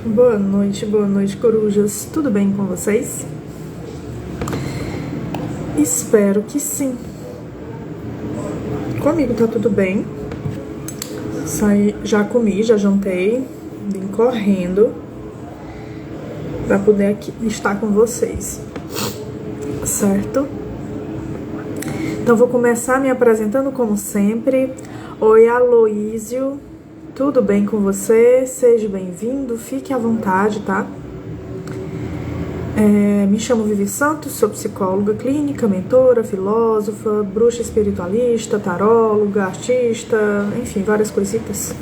Boa noite, corujas. Tudo bem com vocês? Espero que sim. Comigo tá tudo bem. Já comi, já jantei, vim correndo para poder aqui estar com vocês, certo? Então vou começar me apresentando como sempre. Oi, Aloísio. Tudo bem com você? Seja bem-vindo, fique à vontade, tá? Me chamo Vivi Santos, sou psicóloga clínica, mentora, filósofa, bruxa espiritualista, taróloga, artista, enfim, várias coisitas.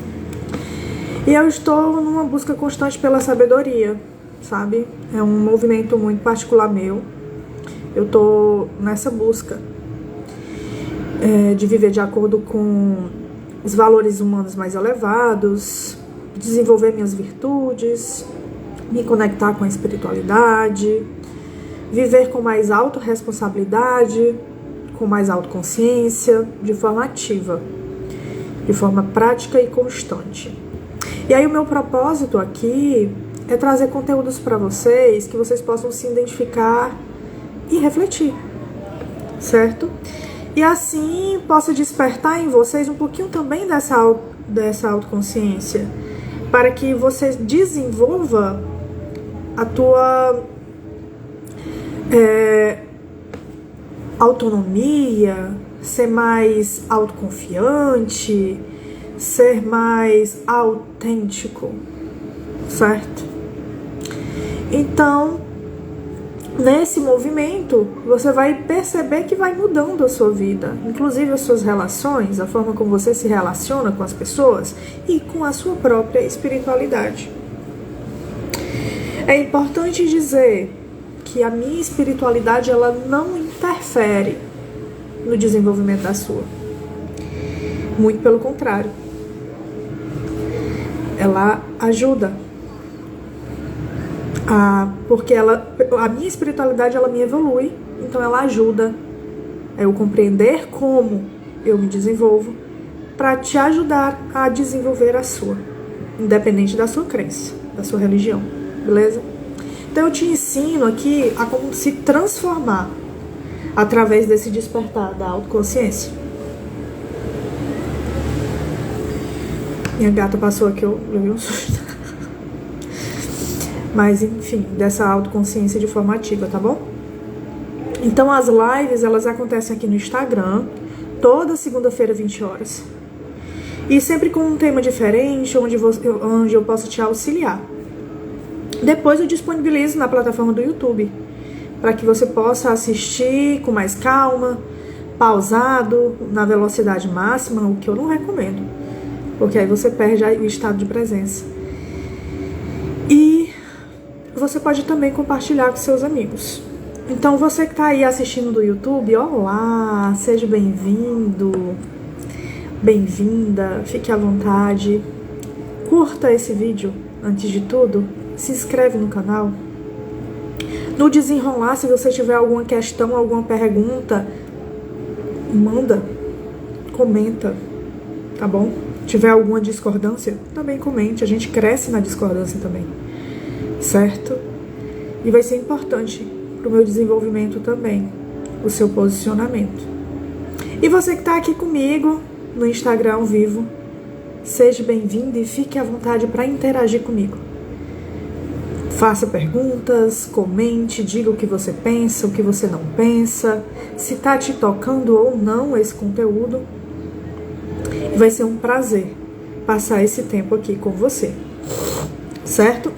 E eu estou numa busca constante pela sabedoria, sabe? É um movimento muito particular meu. Eu tô nessa busca de viver de acordo com os valores humanos mais elevados, desenvolver minhas virtudes, me conectar com a espiritualidade, viver com mais autorresponsabilidade, com mais autoconsciência, de forma ativa, de forma prática e constante. E aí o meu propósito aqui é trazer conteúdos para vocês que vocês possam se identificar e refletir, certo? E assim possa despertar em vocês um pouquinho também dessa autoconsciência, para que você desenvolva a tua autonomia, ser mais autoconfiante, ser mais autêntico, certo? Então, nesse movimento, você vai perceber que vai mudando a sua vida, inclusive as suas relações, a forma como você se relaciona com as pessoas e com a sua própria espiritualidade. É importante dizer que a minha espiritualidade ela não interfere no desenvolvimento da sua. Muito pelo contrário. Ela ajuda. Porque a minha espiritualidade ela me evolui, então ela ajuda a eu compreender como eu me desenvolvo para te ajudar a desenvolver a sua, independente da sua crença, da sua religião, beleza? Então eu te ensino aqui a como se transformar através desse despertar da autoconsciência. Minha gata passou aqui, eu levei um susto. Mas, enfim, dessa autoconsciência de forma ativa, tá bom? Então, as lives, elas acontecem aqui no Instagram, toda segunda-feira, 20 horas. E sempre com um tema diferente, onde eu posso te auxiliar. Depois eu disponibilizo na plataforma do YouTube, para que você possa assistir com mais calma, pausado, na velocidade máxima, o que eu não recomendo, porque aí você perde o estado de presença. E você pode também compartilhar com seus amigos. Então, você que está aí assistindo do YouTube, olá, seja bem-vindo, bem-vinda, fique à vontade. Curta esse vídeo, antes de tudo, se inscreve no canal. No desenrolar, se você tiver alguma questão, alguma pergunta, manda, comenta, tá bom? Tiver alguma discordância, também comente, a gente cresce na discordância também. Certo? E vai ser importante para o meu desenvolvimento também, o seu posicionamento. E você que está aqui comigo no Instagram ao vivo, seja bem-vindo e fique à vontade para interagir comigo. Faça perguntas, comente, diga o que você pensa, o que você não pensa, se está te tocando ou não esse conteúdo. E vai ser um prazer passar esse tempo aqui com você. Certo?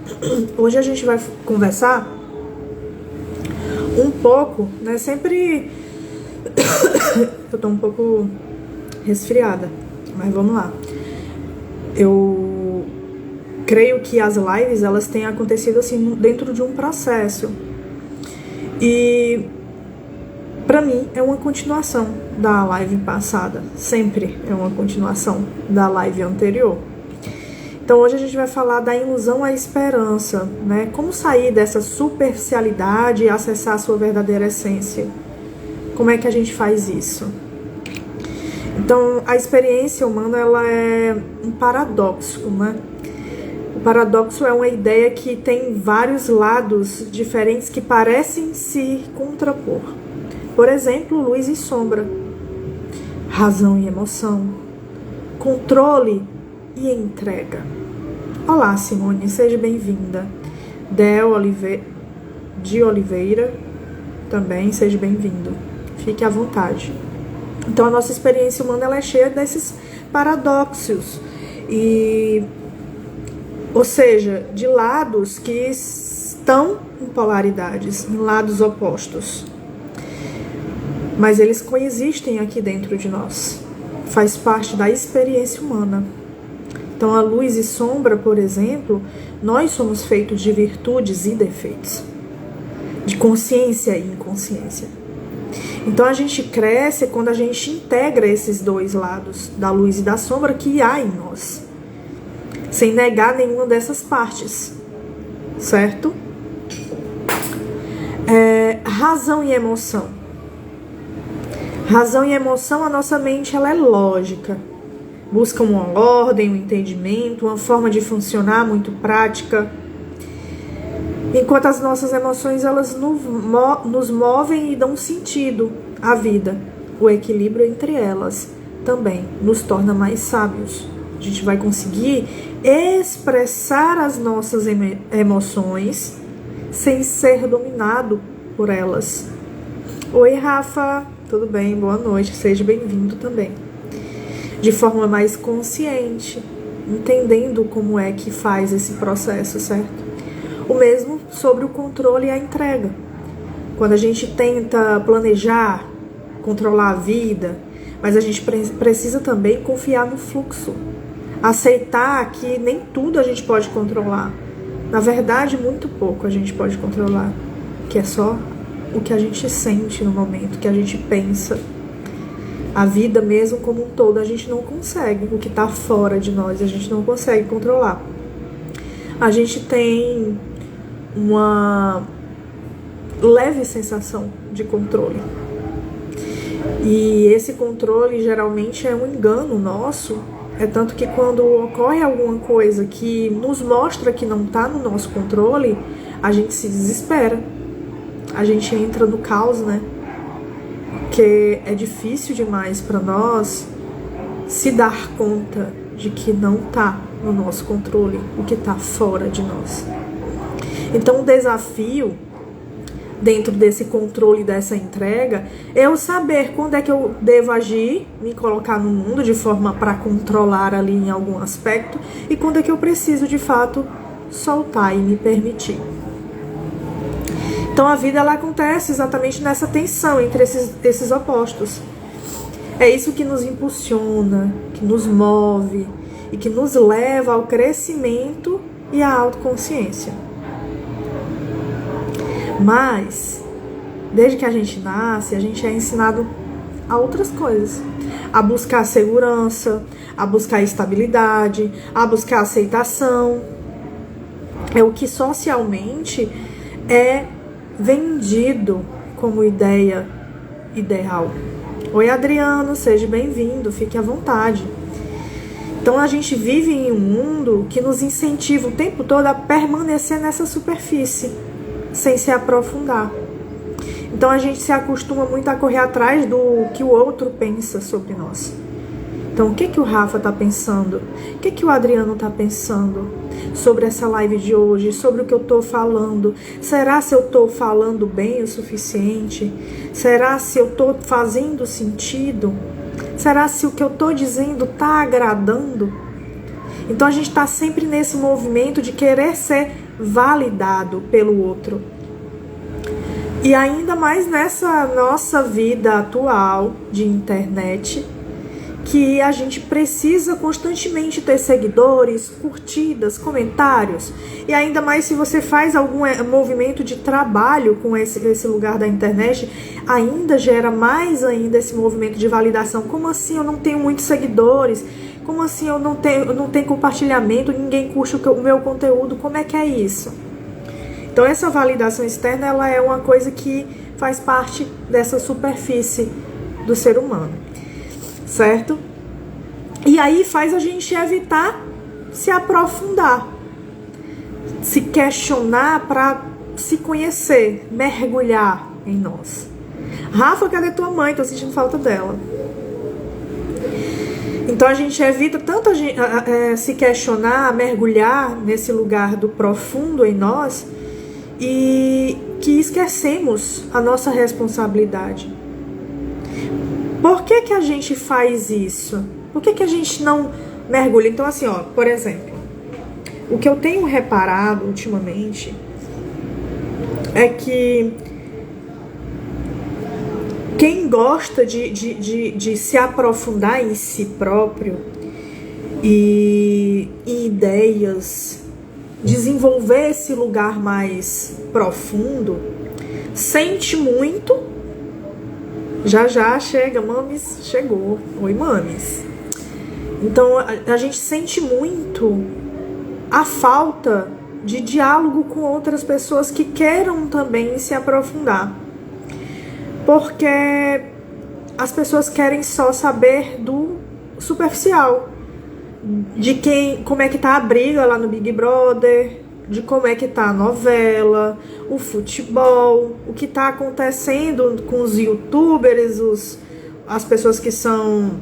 Hoje a gente vai conversar um pouco, né? Sempre eu tô um pouco resfriada, mas vamos lá. Eu creio que as lives, elas têm acontecido assim dentro de um processo. E pra mim é uma continuação da live passada, sempre é uma continuação da live anterior. Então hoje a gente vai falar da ilusão à esperança, né? Como sair dessa superficialidade e acessar a sua verdadeira essência. Como é que a gente faz isso? Então a experiência humana ela é um paradoxo, né? paradoxo é uma ideia que tem vários lados diferentes que parecem se contrapor. Por exemplo, luz e sombra, razão e emoção, controle e entrega. Olá, Simone, seja bem-vinda. De Oliveira, também seja bem-vindo. Fique à vontade. Então, a nossa experiência humana ela é cheia desses paradoxos, ou seja, de lados que estão em polaridades, em lados opostos. Mas eles coexistem aqui dentro de nós. Faz parte da experiência humana. Então, a luz e sombra, por exemplo, nós somos feitos de virtudes e defeitos, de consciência e inconsciência. Então, a gente cresce quando a gente integra esses dois lados, da luz e da sombra, que há em nós, sem negar nenhuma dessas partes, certo? Razão e emoção. Razão e emoção, a nossa mente ela é lógica. Busca uma ordem, um entendimento, uma forma de funcionar muito prática. Enquanto as nossas emoções elas nos movem e dão sentido à vida. O equilíbrio entre elas também nos torna mais sábios. A gente vai conseguir expressar as nossas emoções sem ser dominado por elas. Oi, Rafa, tudo bem? Boa noite, seja bem-vindo também. De forma mais consciente, entendendo como é que faz esse processo, certo? O mesmo sobre o controle e a entrega. Quando a gente tenta planejar, controlar a vida, mas a gente precisa também confiar no fluxo. Aceitar que nem tudo a gente pode controlar. Na verdade, muito pouco a gente pode controlar. Que é só o que a gente sente no momento, o que a gente pensa. A vida mesmo como um todo a gente não consegue. O que está fora de nós a gente não consegue controlar. A gente tem uma leve sensação de controle. E esse controle geralmente é um engano nosso. É tanto que quando ocorre alguma coisa que nos mostra que não está no nosso controle, a gente se desespera. A gente entra no caos, né? Porque é difícil demais para nós se dar conta de que não está no nosso controle, o que está fora de nós. Então, o desafio dentro desse controle, dessa entrega, é eu saber quando é que eu devo agir, me colocar no mundo de forma para controlar ali em algum aspecto, e quando é que eu preciso de fato soltar e me permitir. Então a vida ela acontece exatamente nessa tensão entre esses opostos. É isso que nos impulsiona, que nos move e que nos leva ao crescimento e à autoconsciência. Mas, desde que a gente nasce, a gente é ensinado a outras coisas. A buscar segurança, a buscar estabilidade, a buscar aceitação. É o que socialmente é vendido como ideia ideal. Oi, Adriano, seja bem-vindo, fique à vontade. Então a gente vive em um mundo que nos incentiva o tempo todo a permanecer nessa superfície, sem se aprofundar. Então a gente se acostuma muito a correr atrás do que o outro pensa sobre nós. Então o que o Rafa está pensando? O que o Adriano está pensando sobre essa live de hoje? Sobre o que eu estou falando? Será se eu estou falando bem o suficiente? Será se eu estou fazendo sentido? Será se o que eu estou dizendo está agradando? Então a gente está sempre nesse movimento de querer ser validado pelo outro. E ainda mais nessa nossa vida atual de internet, que a gente precisa constantemente ter seguidores, curtidas, comentários. E ainda mais se você faz algum movimento de trabalho com esse lugar da internet, ainda gera mais ainda esse movimento de validação. Como assim eu não tenho muitos seguidores? Como assim eu não tenho compartilhamento? Ninguém curte o meu conteúdo? Como é que é isso? Então essa validação externa ela é uma coisa que faz parte dessa superfície do ser humano, certo? E aí faz a gente evitar se aprofundar se questionar para se conhecer, mergulhar em nós. Rafa, cadê tua mãe? Tô sentindo falta dela. Então a gente evita tanto se questionar, mergulhar nesse lugar do profundo em nós, e que esquecemos a nossa responsabilidade. Por que que a gente faz isso? Por que que a gente não mergulha? Então assim, ó, por exemplo, o que eu tenho reparado ultimamente é que quem gosta de se aprofundar em si próprio e em ideias, desenvolver esse lugar mais profundo, sente muito. Já chega, mames, chegou. Oi, mames. Então a gente sente muito a falta de diálogo com outras pessoas que queiram também se aprofundar. Porque as pessoas querem só saber do superficial, de como é que tá a briga lá no Big Brother, de como é que tá a novela, o futebol, o que tá acontecendo com os youtubers, as pessoas que são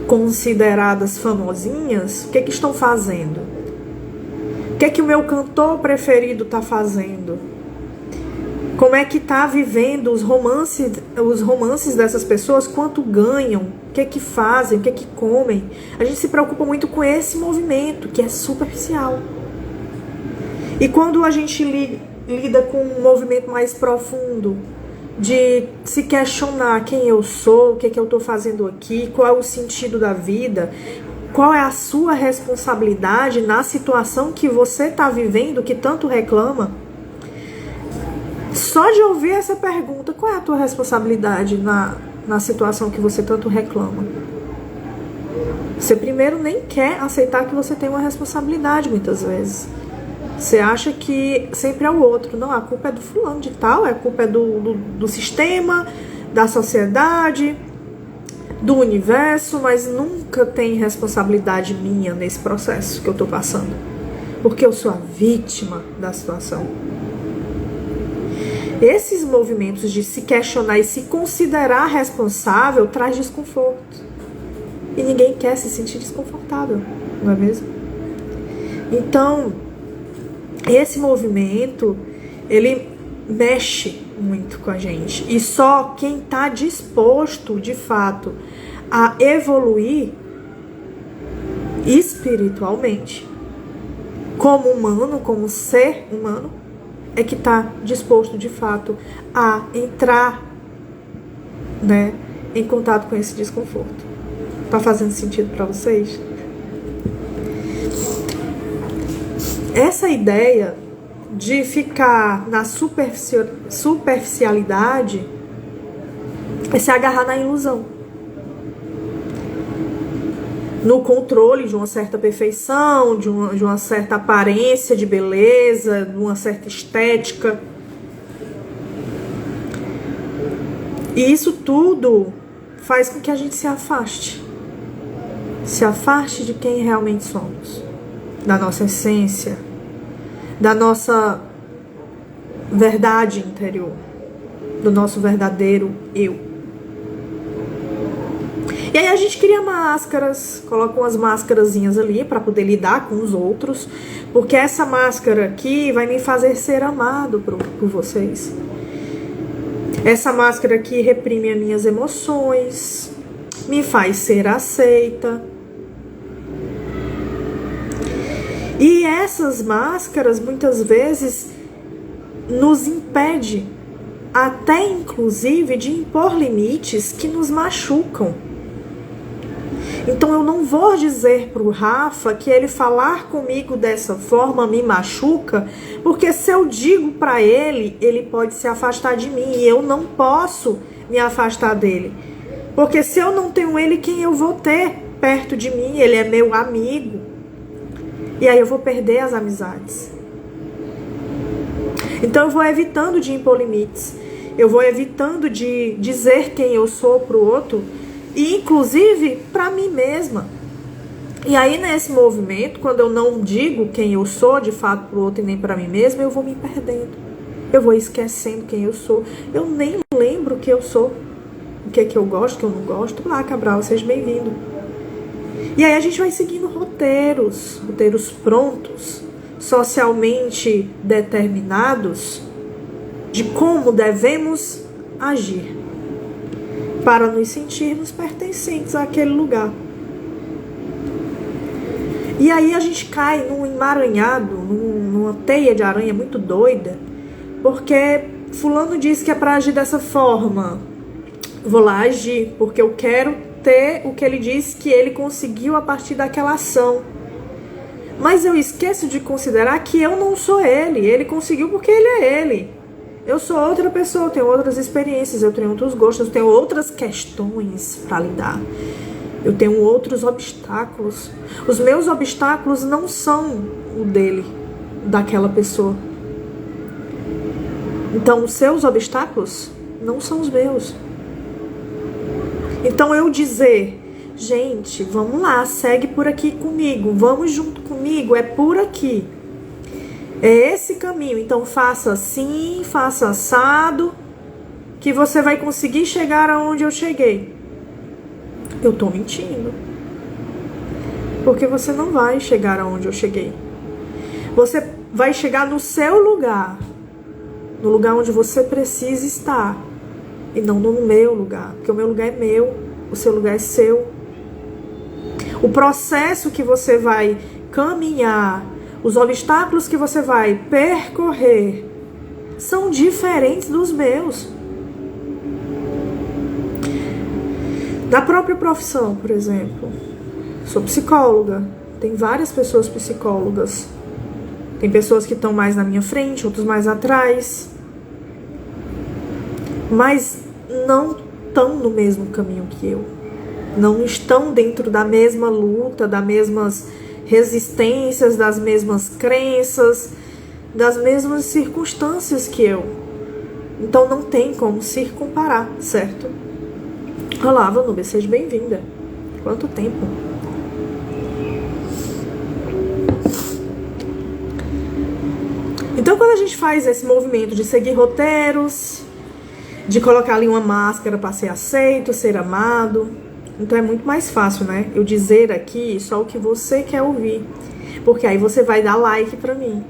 consideradas famosinhas, o que que estão fazendo? O que que o meu cantor preferido tá fazendo? Como é que tá vivendo os romances dessas pessoas, quanto ganham, o que que fazem, o que que comem. A gente se preocupa muito com esse movimento, que é superficial. E quando a gente lida com um movimento mais profundo, de se questionar quem eu sou, o que que eu tô fazendo aqui, qual é o sentido da vida, qual é a sua responsabilidade na situação que você tá vivendo, que tanto reclama. Só de ouvir essa pergunta, qual é a tua responsabilidade na situação que você tanto reclama? Você primeiro nem quer aceitar que você tem uma responsabilidade muitas vezes. Você acha que sempre é o outro. Não, a culpa é do fulano de tal, a culpa é do sistema, da sociedade, do universo, mas nunca tem responsabilidade minha nesse processo que eu tô passando. Porque eu sou a vítima da situação. Esses movimentos de se questionar e se considerar responsável traz desconforto. E ninguém quer se sentir desconfortável, não é mesmo? Então, esse movimento, ele mexe muito com a gente. E só quem está disposto, de fato, a evoluir espiritualmente, como humano, como ser humano, é que está disposto, de fato, a entrar, né, em contato com esse desconforto. Tá fazendo sentido para vocês? Essa ideia de ficar na superficialidade é se agarrar na ilusão, no controle de uma certa perfeição, de uma certa aparência de beleza, de uma certa estética. E isso tudo faz com que a gente se afaste de quem realmente somos, da nossa essência, da nossa verdade interior, do nosso verdadeiro eu. E aí a gente cria máscaras, coloca umas máscarazinhas ali para poder lidar com os outros, porque essa máscara aqui vai me fazer ser amado por vocês. Essa máscara aqui reprime as minhas emoções, me faz ser aceita. E essas máscaras muitas vezes nos impede, até inclusive, de impor limites que nos machucam. Então eu não vou dizer pro Rafa que ele falar comigo dessa forma me machuca, porque se eu digo pra ele, ele pode se afastar de mim e eu não posso me afastar dele. Porque se eu não tenho ele, quem eu vou ter perto de mim? Ele é meu amigo. E aí eu vou perder as amizades. Então eu vou evitando de impor limites. Eu vou evitando de dizer quem eu sou pro outro. E inclusive para mim mesma. E aí, nesse movimento, quando eu não digo quem eu sou, de fato, pro outro e nem para mim mesma, eu vou me perdendo. Eu vou esquecendo quem eu sou. Eu nem lembro o que eu sou. O que é que eu gosto, o que eu não gosto. Lá, Cabral, seja bem-vindo. E aí a gente vai seguindo roteiros prontos, socialmente determinados, de como devemos agir para nos sentirmos pertencentes àquele lugar. E aí a gente cai num emaranhado, numa teia de aranha muito doida, porque fulano disse que é para agir dessa forma. Vou lá agir, porque eu quero ter o que ele disse que ele conseguiu a partir daquela ação. Mas eu esqueço de considerar que eu não sou ele. Ele conseguiu porque ele é ele. Eu sou outra pessoa, eu tenho outras experiências, eu tenho outros gostos, eu tenho outras questões para lidar. Eu tenho outros obstáculos. Os meus obstáculos não são o dele, daquela pessoa. Então, os seus obstáculos não são os meus. Então, eu dizer, gente, vamos lá, segue por aqui comigo, vamos junto comigo, é por aqui. É esse caminho, então faça assim, faça assado, que você vai conseguir chegar aonde eu cheguei. Eu tô mentindo. Porque você não vai chegar aonde eu cheguei. Você vai chegar no seu lugar. No lugar onde você precisa estar. E não no meu lugar. Porque o meu lugar é meu. O seu lugar é seu. O processo que você vai caminhar, os obstáculos que você vai percorrer, são diferentes dos meus. Na própria profissão, por exemplo, sou psicóloga, tem várias pessoas psicólogas. Tem pessoas que estão mais na minha frente, outros mais atrás. Mas não estão no mesmo caminho que eu. Não estão dentro da mesma luta, das mesmas resistências, das mesmas crenças, das mesmas circunstâncias que eu. Então não tem como se comparar, certo? Olá, Vanúbia, seja bem-vinda. Quanto tempo? Então, quando a gente faz esse movimento de seguir roteiros, de colocar ali uma máscara para ser aceito, ser amado, então é muito mais fácil, né? Eu dizer aqui só o que você quer ouvir. Porque aí você vai dar like pra mim.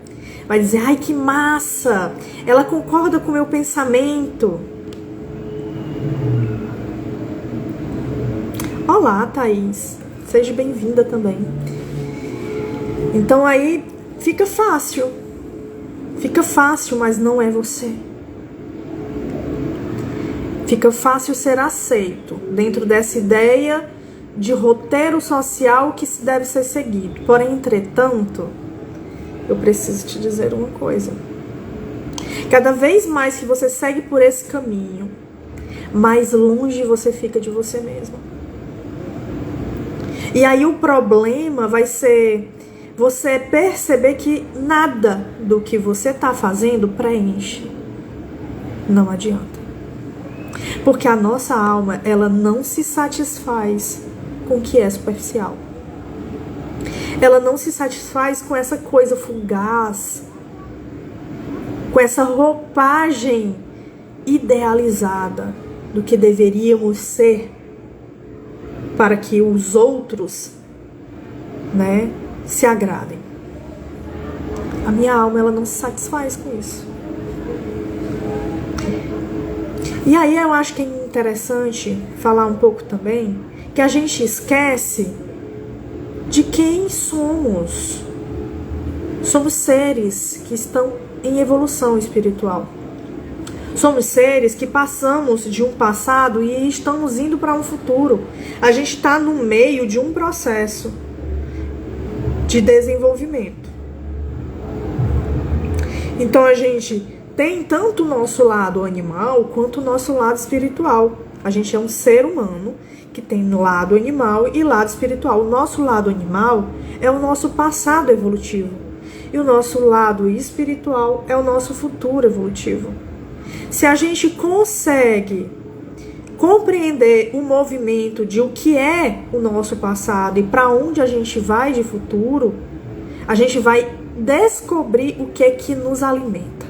Vai dizer, ai, que massa! Ela concorda com o meu pensamento. Olá, Thaís. Seja bem-vinda também. Então aí fica fácil. Fica fácil, mas não é você. Fica fácil ser aceito dentro dessa ideia de roteiro social que deve ser seguido. Porém, entretanto, eu preciso te dizer uma coisa. Cada vez mais que você segue por esse caminho, mais longe você fica de você mesmo. E aí o problema vai ser você perceber que nada do que você está fazendo preenche. Não adianta. Porque a nossa alma, ela não se satisfaz com o que é superficial. Ela não se satisfaz com essa coisa fugaz, com essa roupagem idealizada do que deveríamos ser para que os outros, né, se agradem. A minha alma, ela não se satisfaz com isso. E aí eu acho que é interessante falar um pouco também que a gente esquece de quem somos. Somos seres que estão em evolução espiritual. Somos seres que passamos de um passado e estamos indo para um futuro. A gente está no meio de um processo de desenvolvimento. Então a gente tem tanto o nosso lado animal quanto o nosso lado espiritual. A gente é um ser humano que tem lado animal e lado espiritual. O nosso lado animal é o nosso passado evolutivo. E o nosso lado espiritual é o nosso futuro evolutivo. Se a gente consegue compreender o movimento de o que é o nosso passado e para onde a gente vai de futuro, a gente vai descobrir o que é que nos alimenta.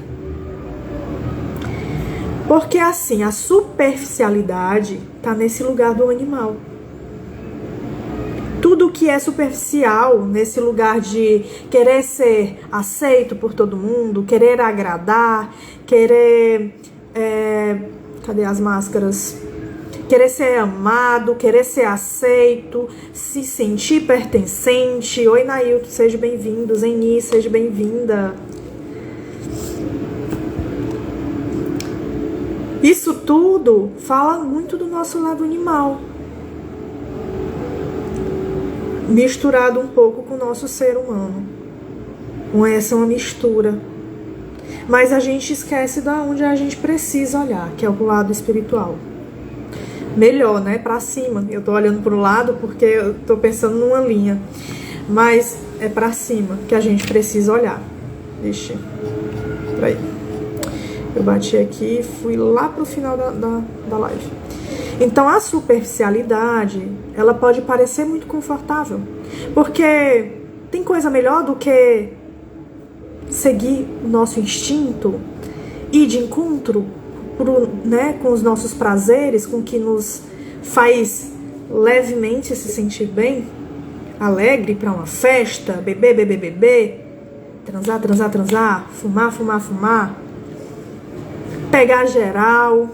Porque assim, a superficialidade está nesse lugar do animal. Tudo que é superficial, nesse lugar de querer ser aceito por todo mundo, querer agradar, querer... cadê as máscaras? Querer ser amado, querer ser aceito, se sentir pertencente. Oi, Nailton, seja bem-vindo. Zeni, seja bem-vinda. Isso tudo fala muito do nosso lado animal, misturado um pouco com o nosso ser humano. Essa é uma mistura. Mas a gente esquece de onde a gente precisa olhar, que é o lado espiritual. Melhor, né? Pra cima. Eu tô olhando pro lado porque eu tô pensando numa linha. Mas é pra cima que a gente precisa olhar. Vixe. Peraí. Eu bati aqui e fui lá pro final da live. Então a superficialidade, ela pode parecer muito confortável. Porque tem coisa melhor do que seguir o nosso instinto, ir de encontro né, com os nossos prazeres, com o que nos faz levemente se sentir bem, alegre para uma festa, beber, transar, fumar, pegar geral.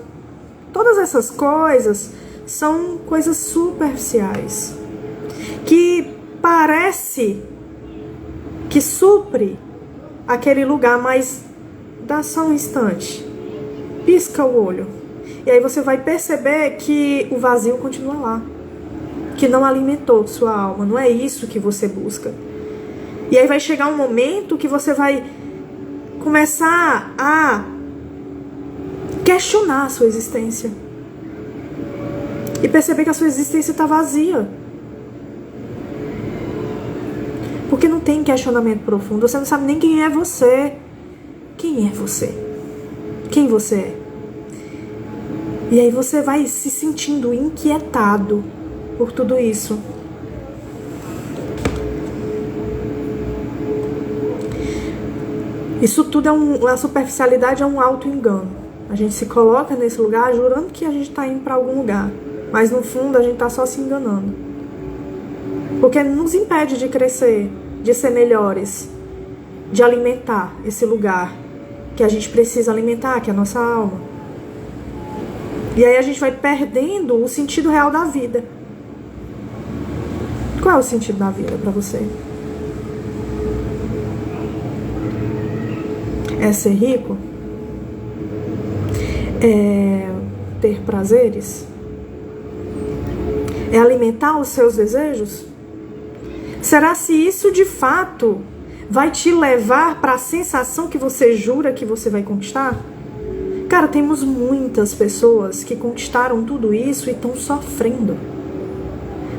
Todas essas coisas são coisas superficiais que parece que supre aquele lugar, mas dá só um instante, pisca o olho, e aí você vai perceber que o vazio continua lá, que não alimentou sua alma, não é isso que você busca. E aí vai chegar um momento que você vai começar a questionar a sua existência e perceber que a sua existência está vazia. Porque não tem questionamento profundo. Você não sabe nem quem é você. Quem é você? Quem você é? E aí você vai se sentindo inquietado por tudo isso. Isso tudo a superficialidade é um auto-engano. A gente se coloca nesse lugar jurando que a gente está indo para algum lugar. Mas no fundo a gente está só se enganando. Porque nos impede de crescer, de ser melhores, de alimentar esse lugar que a gente precisa alimentar, que é a nossa alma. E aí a gente vai perdendo o sentido real da vida. Qual é o sentido da vida para você? É ser rico? É ter prazeres? É alimentar os seus desejos? Será se isso de fato vai te levar para a sensação que você jura que você vai conquistar? Cara, temos muitas pessoas que conquistaram tudo isso e estão sofrendo.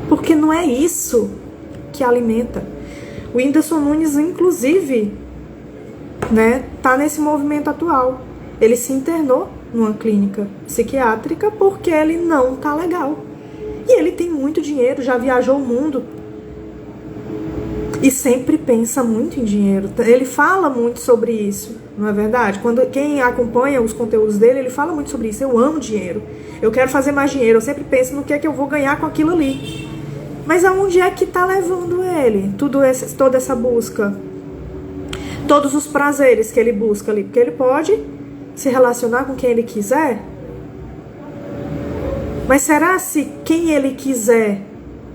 Porque não é isso que alimenta. O Whindersson Nunes, inclusive, né, tá nesse movimento atual. Ele se internou numa clínica psiquiátrica porque ele não tá legal. E ele tem muito dinheiro, já viajou o mundo. E sempre pensa muito em dinheiro. Ele fala muito sobre isso, não é verdade? Quem acompanha os conteúdos dele, ele fala muito sobre isso. Eu amo dinheiro. Eu quero fazer mais dinheiro. Eu sempre penso no que é que eu vou ganhar com aquilo ali. Mas aonde é que tá levando ele? Toda essa busca. Todos os prazeres que ele busca ali. Porque ele pode se relacionar com quem ele quiser. Mas será se quem ele quiser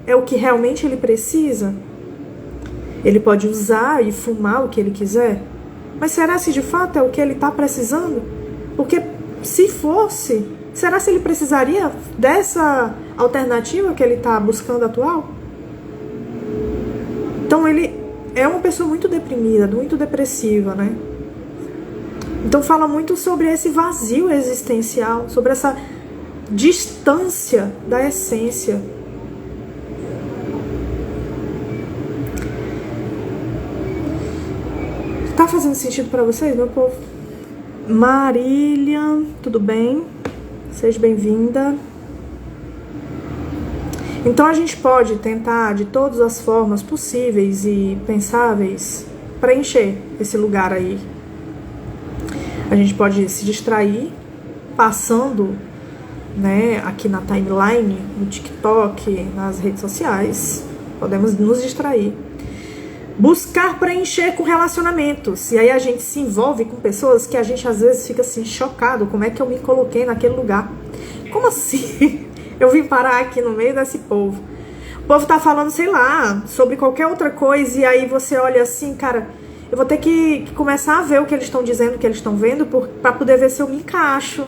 é o que realmente ele precisa? Ele pode usar e fumar o que ele quiser, mas será se de fato é o que ele está precisando? Porque se fosse, será se ele precisaria dessa alternativa que ele está buscando atual? Então ele é uma pessoa muito deprimida, muito depressiva, né? Então fala muito sobre esse vazio existencial, sobre essa distância da essência. Tá fazendo sentido pra vocês, meu povo? Marília, tudo bem? Seja bem-vinda. Então a gente pode tentar de todas as formas possíveis e pensáveis preencher esse lugar aí. A gente pode se distrair passando, né, aqui na timeline, no TikTok, nas redes sociais. Podemos nos distrair. Buscar preencher com relacionamentos. E aí a gente se envolve com pessoas que a gente às vezes fica assim, chocado. Como é que eu me coloquei naquele lugar? Como assim? Eu vim parar aqui no meio desse povo. O povo tá falando, sei lá, sobre qualquer outra coisa. E aí você olha assim, cara, eu vou ter que começar a ver o que eles estão dizendo, o que eles estão vendo, pra poder ver se eu me encaixo.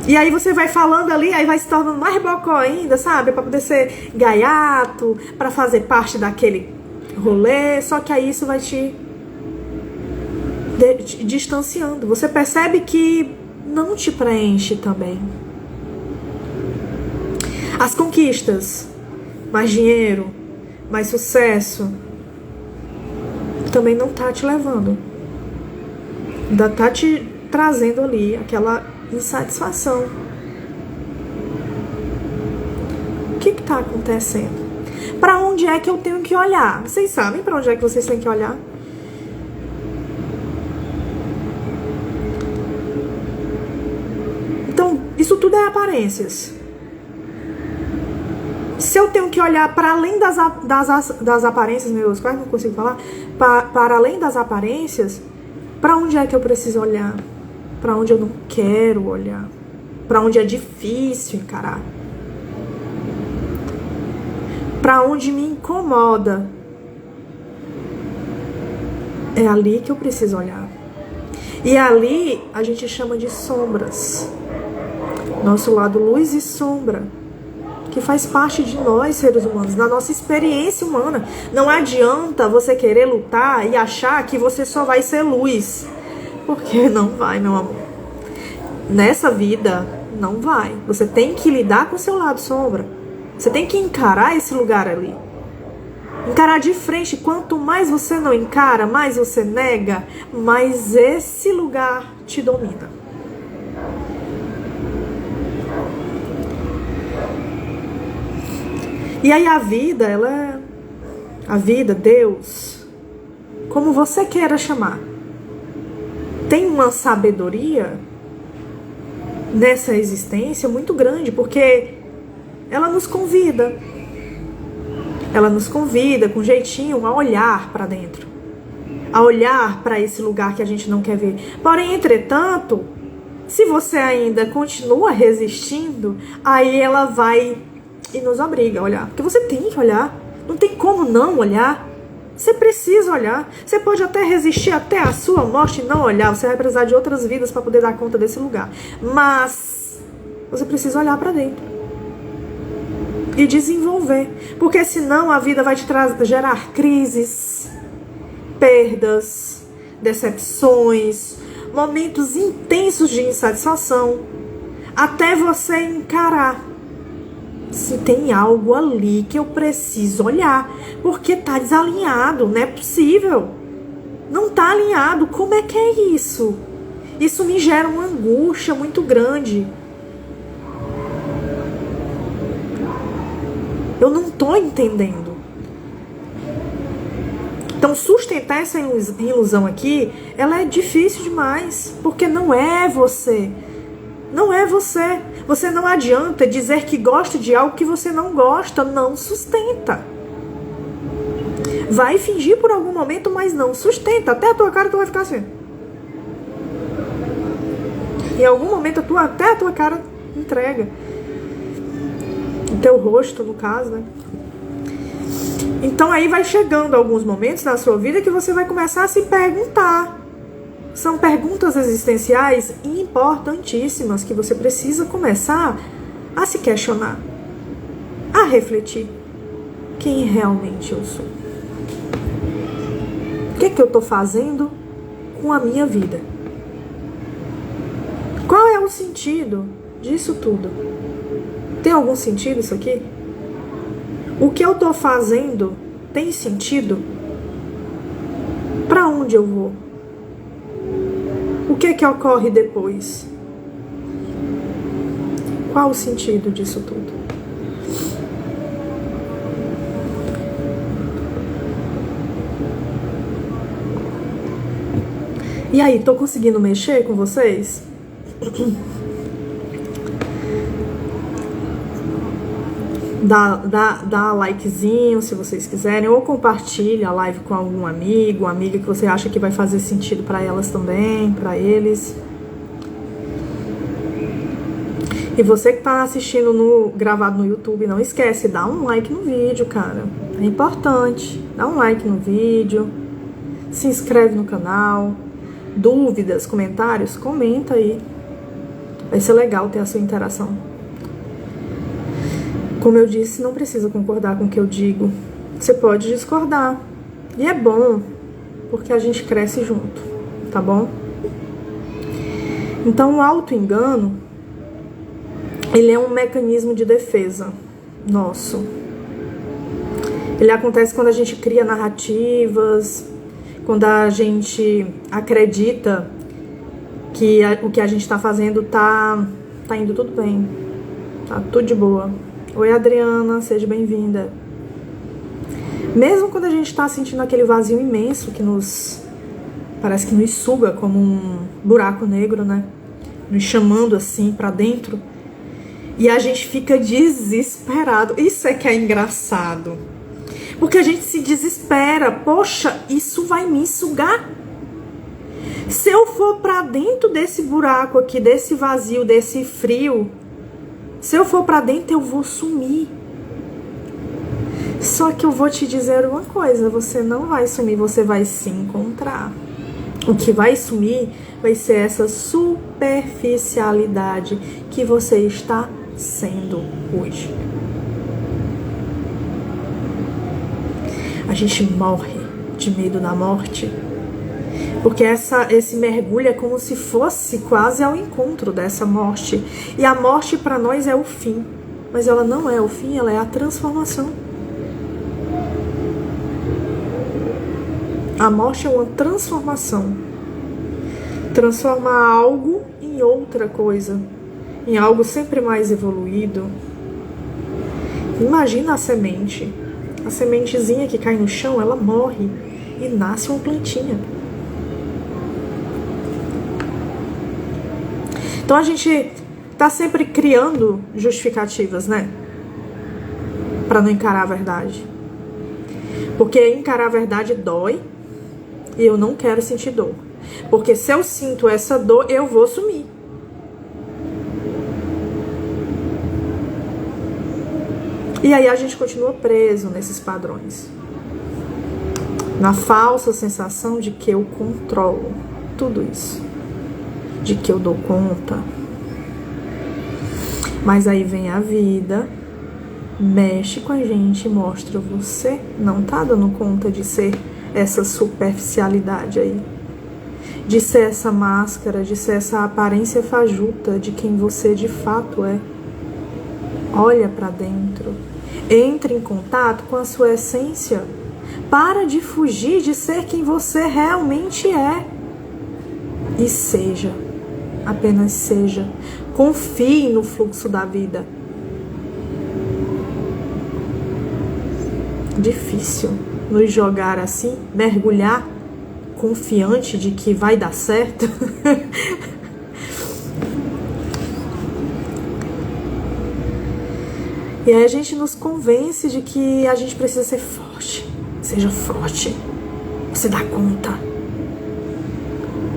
E aí você vai falando ali, aí vai se tornando mais bocó ainda, sabe? Pra poder ser gaiato, pra fazer parte daquele rolê. Só que aí isso vai te distanciando. Você percebe que não te preenche também. As conquistas, mais dinheiro, mais sucesso, também não tá te levando. Ainda tá te trazendo ali aquela insatisfação. O que tá acontecendo? Para onde é que eu tenho que olhar? Vocês sabem para onde é que vocês têm que olhar? Então, isso tudo é aparências. Se eu tenho que olhar para além das aparências, meu Deus, quase não consigo falar, para além das aparências, para onde é que eu preciso olhar? Para onde eu não quero olhar? Para onde é difícil encarar? Para onde me incomoda? É ali que eu preciso olhar. E ali a gente chama de sombras. Nosso lado luz e sombra, que faz parte de nós, seres humanos, da nossa experiência humana. Não adianta você querer lutar e achar que você só vai ser luz. Porque não vai, meu amor. Nessa vida, não vai. Você tem que lidar com o seu lado sombra. Você tem que encarar esse lugar ali. Encarar de frente. Quanto mais você não encara, mais você nega, mais esse lugar te domina. E aí a vida, a vida, Deus, como você queira chamar, tem uma sabedoria nessa existência muito grande, porque ela nos convida com jeitinho a olhar para dentro, a olhar para esse lugar que a gente não quer ver. Porém, entretanto, se você ainda continua resistindo, aí ela vai e nos obriga a olhar, porque você tem que olhar, não tem como não olhar. Você precisa olhar. Você pode até resistir até a sua morte e não olhar. Você vai precisar de outras vidas para poder dar conta desse lugar. Mas você precisa olhar para dentro e desenvolver, porque senão a vida vai te gerar crises, perdas, decepções, momentos intensos de insatisfação, até você encarar se tem algo ali que eu preciso olhar, porque tá desalinhado, não é possível, não tá alinhado. Como é que é isso? Isso me gera uma angústia muito grande. Eu não tô entendendo. Então sustentar essa ilusão aqui, ela é difícil demais, porque não é você. Não é você. Você não adianta dizer que gosta de algo que você não gosta. Não sustenta. Vai fingir por algum momento, mas não sustenta. Até a tua cara tu vai ficar assim. Em algum momento até a tua cara entrega. O teu rosto, no caso, né? Então aí vai chegando alguns momentos na sua vida que você vai começar a se perguntar. São perguntas existenciais importantíssimas que você precisa começar a se questionar, a refletir. Quem realmente eu sou? O que é que eu estou fazendo com a minha vida? Qual é o sentido disso tudo? Tem algum sentido isso aqui? O que eu estou fazendo tem sentido? Para onde eu vou? O que é que ocorre depois? Qual o sentido disso tudo? E aí, tô conseguindo mexer com vocês? Dá likezinho se vocês quiserem, ou compartilha a live com algum amigo, amiga que você acha que vai fazer sentido para elas também, para eles. E você que tá assistindo gravado no YouTube, não esquece, dá um like no vídeo, cara. É importante. Dá um like no vídeo, se inscreve no canal. Dúvidas, comentários, comenta aí. Vai ser legal ter a sua interação. Como eu disse, não precisa concordar com o que eu digo. Você pode discordar. E é bom, porque a gente cresce junto, tá bom? Então, o auto-engano, ele é um mecanismo de defesa nosso. Ele acontece quando a gente cria narrativas, quando a gente acredita que o que a gente tá fazendo tá indo tudo bem, tá tudo de boa. Oi, Adriana, seja bem-vinda. Mesmo quando a gente tá sentindo aquele vazio imenso que parece que nos suga como um buraco negro, né? Nos chamando assim pra dentro. E a gente fica desesperado. Isso é que é engraçado. Porque a gente se desespera. Poxa, isso vai me sugar. Se eu for pra dentro desse buraco aqui, desse vazio, desse frio, se eu for pra dentro, eu vou sumir. Só que eu vou te dizer uma coisa, você não vai sumir, você vai se encontrar. O que vai sumir vai ser essa superficialidade que você está sendo hoje. A gente morre de medo da morte, porque esse mergulho é como se fosse quase ao encontro dessa morte. E a morte para nós é o fim. Mas ela não é o fim, ela é a transformação. A morte é uma transformação. Transforma algo em outra coisa. Em algo sempre mais evoluído. Imagina a semente. A sementezinha que cai no chão, ela morre e nasce uma plantinha. Então a gente tá sempre criando justificativas, né? Pra não encarar a verdade. Porque encarar a verdade dói e eu não quero sentir dor. Porque se eu sinto essa dor, eu vou sumir. E aí a gente continua preso nesses padrões. Na falsa sensação de que eu controlo tudo isso. De que eu dou conta. Mas aí vem a vida, mexe com a gente e mostra: você não tá dando conta de ser essa superficialidade aí, de ser essa máscara, de ser essa aparência fajuta de quem você de fato é. Olha pra dentro, entre em contato com a sua essência, para de fugir de ser quem você realmente é e seja. Apenas seja. Confie no fluxo da vida. Difícil nos jogar assim, mergulhar confiante de que vai dar certo. E aí a gente nos convence de que a gente precisa ser forte. Seja forte. Você dá conta.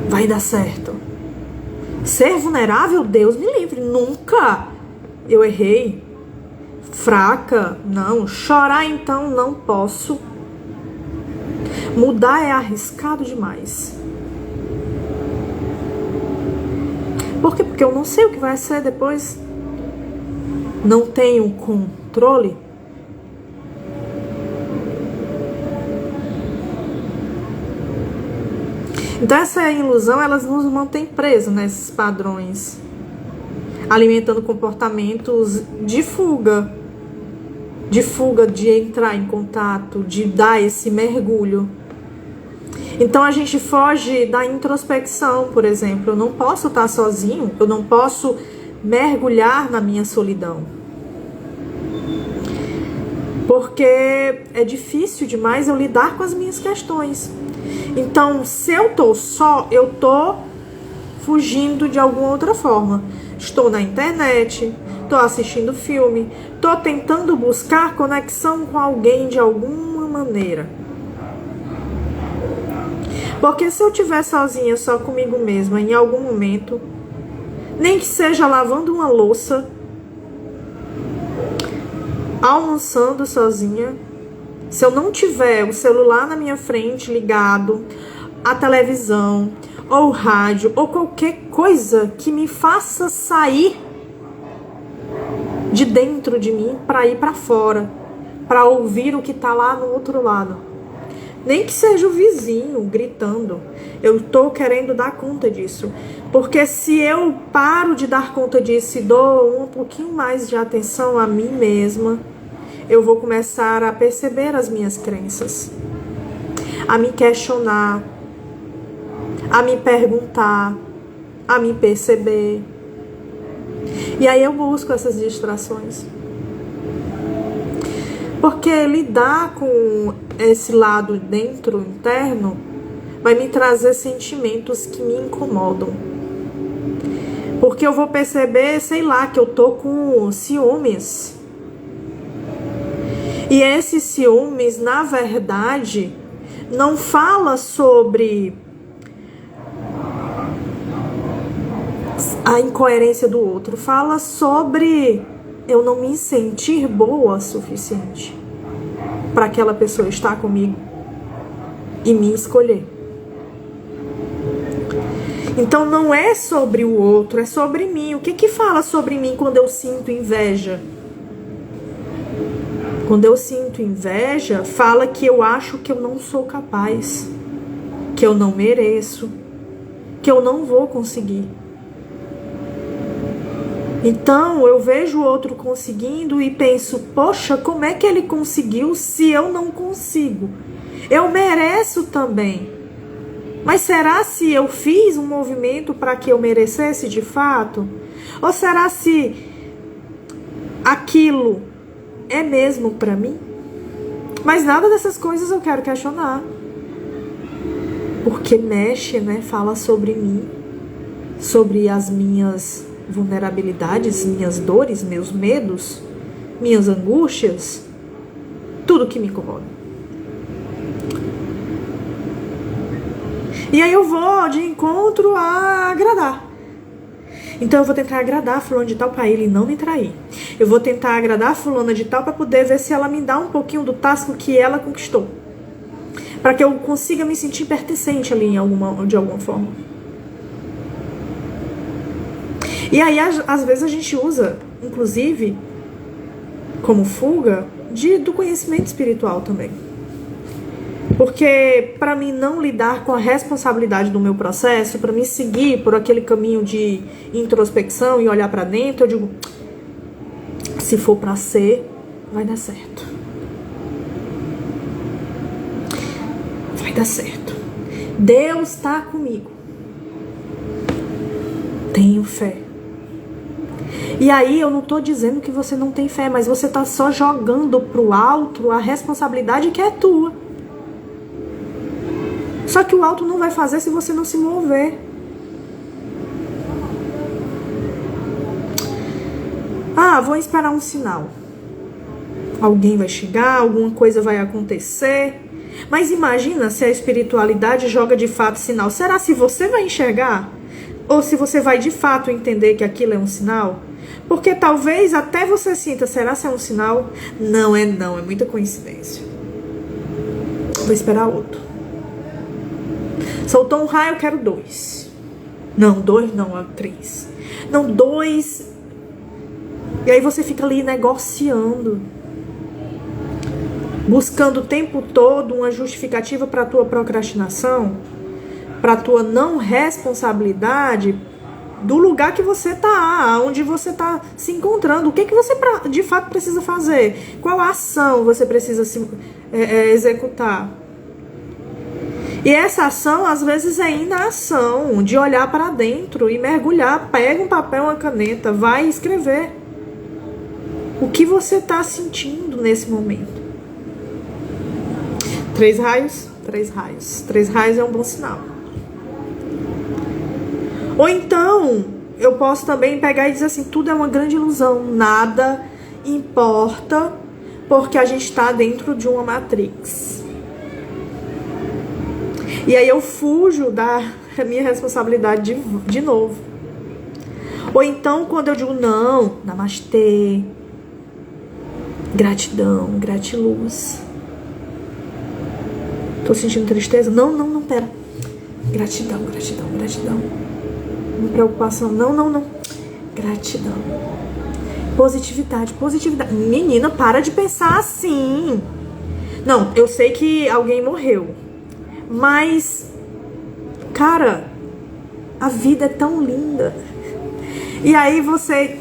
Vai dar certo. Ser vulnerável, Deus me livre, nunca. Eu errei. Fraca, não. Chorar, então, não posso. Mudar é arriscado demais. Por quê? Porque eu não sei o que vai ser depois. Não tenho controle. Então essa ilusão, elas nos mantém presos nesses padrões, alimentando comportamentos de fuga, de entrar em contato, de dar esse mergulho. Então a gente foge da introspecção, por exemplo. Eu não posso estar sozinho, eu não posso mergulhar na minha solidão. Porque é difícil demais eu lidar com as minhas questões. Então, se eu tô só, eu tô fugindo de alguma outra forma. Estou na internet, tô assistindo filme, tô tentando buscar conexão com alguém de alguma maneira. Porque se eu estiver sozinha, só comigo mesma, em algum momento, nem que seja lavando uma louça, almoçando sozinha, se eu não tiver o celular na minha frente ligado, a televisão, ou o rádio, ou qualquer coisa que me faça sair de dentro de mim para ir para fora, para ouvir o que está lá no outro lado. Nem que seja o vizinho gritando, eu tô querendo dar conta disso. Porque se eu paro de dar conta disso e dou um pouquinho mais de atenção a mim mesma, eu vou começar a perceber as minhas crenças, a me questionar, a me perguntar, a me perceber. E aí eu busco essas distrações. Porque lidar com esse lado dentro, interno, vai me trazer sentimentos que me incomodam. Porque eu vou perceber, sei lá, que eu tô com ciúmes. E esses ciúmes, na verdade, não fala sobre a incoerência do outro. Fala sobre eu não me sentir boa o suficiente para aquela pessoa estar comigo e me escolher. Então não é sobre o outro, é sobre mim. O que fala sobre mim quando eu sinto inveja? Quando eu sinto inveja, fala que eu acho que eu não sou capaz, que eu não mereço, que eu não vou conseguir. Então eu vejo o outro conseguindo e penso, poxa, como é que ele conseguiu se eu não consigo? Eu mereço também. Mas será se eu fiz um movimento para que eu merecesse de fato? Ou será se aquilo é mesmo para mim? Mas nada dessas coisas eu quero questionar. Porque mexe, né? Fala sobre mim, sobre as minhas vulnerabilidades, minhas dores, meus medos, minhas angústias, tudo que me incomoda. E aí eu vou de encontro a agradar. Então eu vou tentar agradar a fulana de tal para ele não me trair. Eu vou tentar agradar a fulana de tal para poder ver se ela me dá um pouquinho do tasco que ela conquistou. Para que eu consiga me sentir pertencente ali de alguma forma. E aí, às vezes, a gente usa, inclusive, como fuga, do conhecimento espiritual também. Porque, para mim não lidar com a responsabilidade do meu processo, para mim seguir por aquele caminho de introspecção e olhar para dentro, eu digo, se for para ser, vai dar certo. Vai dar certo. Deus está comigo. Tenho fé. E aí eu não tô dizendo que você não tem fé, mas você tá só jogando pro alto a responsabilidade que é tua. Só que o alto não vai fazer se você não se mover. Ah, vou esperar um sinal. Alguém vai chegar, alguma coisa vai acontecer. Mas imagina se a espiritualidade joga de fato sinal. Será se você vai enxergar? Ou se você vai de fato entender que aquilo é um sinal? Porque talvez até você sinta, será se é um sinal? Não, é muita coincidência. Vou esperar outro. Soltou um raio, eu quero 2. Não, 2 não, 3. Não, 2. E aí você fica ali negociando. Buscando o tempo todo uma justificativa para a tua procrastinação, para a tua não responsabilidade do lugar que você está, onde você está se encontrando. O que você de fato precisa fazer? Qual ação você precisa executar? E essa ação, às vezes, é inação, de olhar para dentro e mergulhar. Pega um papel, uma caneta, vai escrever. O que você está sentindo nesse momento? 3 raios? 3 raios. 3 raios é um bom sinal. Ou então, eu posso também pegar e dizer assim, tudo é uma grande ilusão, nada importa, porque a gente está dentro de uma matrix. E aí eu fujo da minha responsabilidade de novo. Ou então, quando eu digo não, namastê, gratidão, gratiluz. Tô sentindo tristeza? Não, pera. Gratidão. Preocupação? Não. Gratidão. Positividade. Menina, para de pensar assim. Não, eu sei que alguém morreu. Mas, cara, a vida é tão linda. E aí você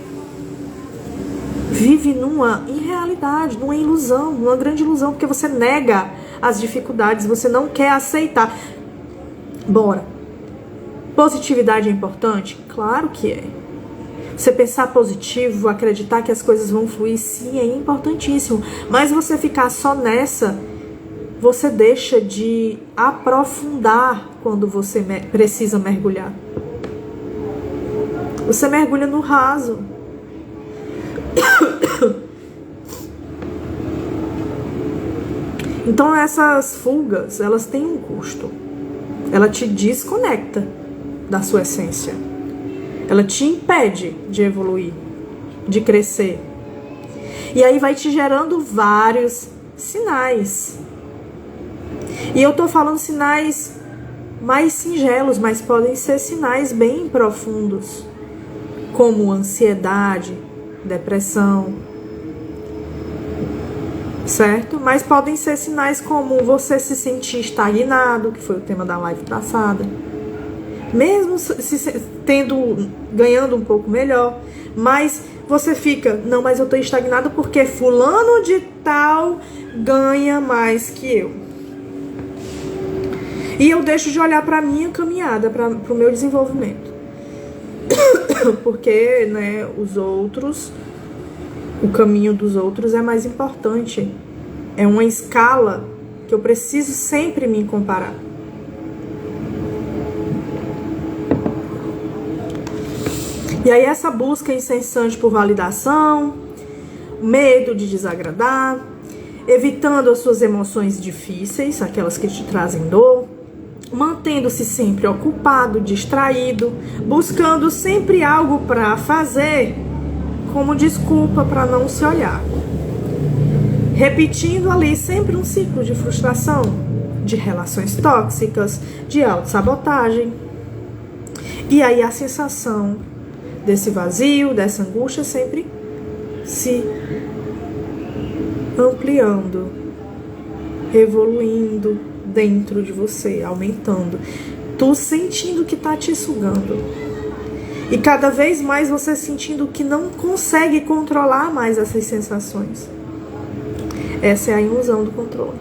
vive numa irrealidade, numa ilusão, numa grande ilusão, porque você nega as dificuldades, você não quer aceitar. Bora. Positividade é importante? Claro que é. Você pensar positivo, acreditar que as coisas vão fluir, sim, é importantíssimo. Mas você ficar só nessa, você deixa de aprofundar quando você precisa mergulhar. Você mergulha no raso. Então essas fugas, elas têm um custo. Ela te desconecta da sua essência. Ela te impede de evoluir, de crescer. E aí vai te gerando vários sinais. E eu tô falando sinais mais singelos, mas podem ser sinais bem profundos, como ansiedade, depressão, certo? Mas podem ser sinais como você se sentir estagnado, que foi o tema da live passada, mesmo ganhando um pouco melhor, mas você fica, não, mas eu tô estagnado porque fulano de tal ganha mais que eu. E eu deixo de olhar para a minha caminhada, para o meu desenvolvimento. Porque, né, os outros, o caminho dos outros é mais importante. É uma escala que eu preciso sempre me comparar. E aí essa busca incessante por validação, medo de desagradar, evitando as suas emoções difíceis, aquelas que te trazem dor, mantendo-se sempre ocupado, distraído, buscando sempre algo para fazer como desculpa para não se olhar. Repetindo ali sempre um ciclo de frustração, de relações tóxicas, de autossabotagem. E aí a sensação desse vazio, dessa angústia sempre se ampliando, evoluindo dentro de você, aumentando. Tu sentindo que tá te sugando. E cada vez mais você sentindo que não consegue controlar mais essas sensações. Essa é a ilusão do controle.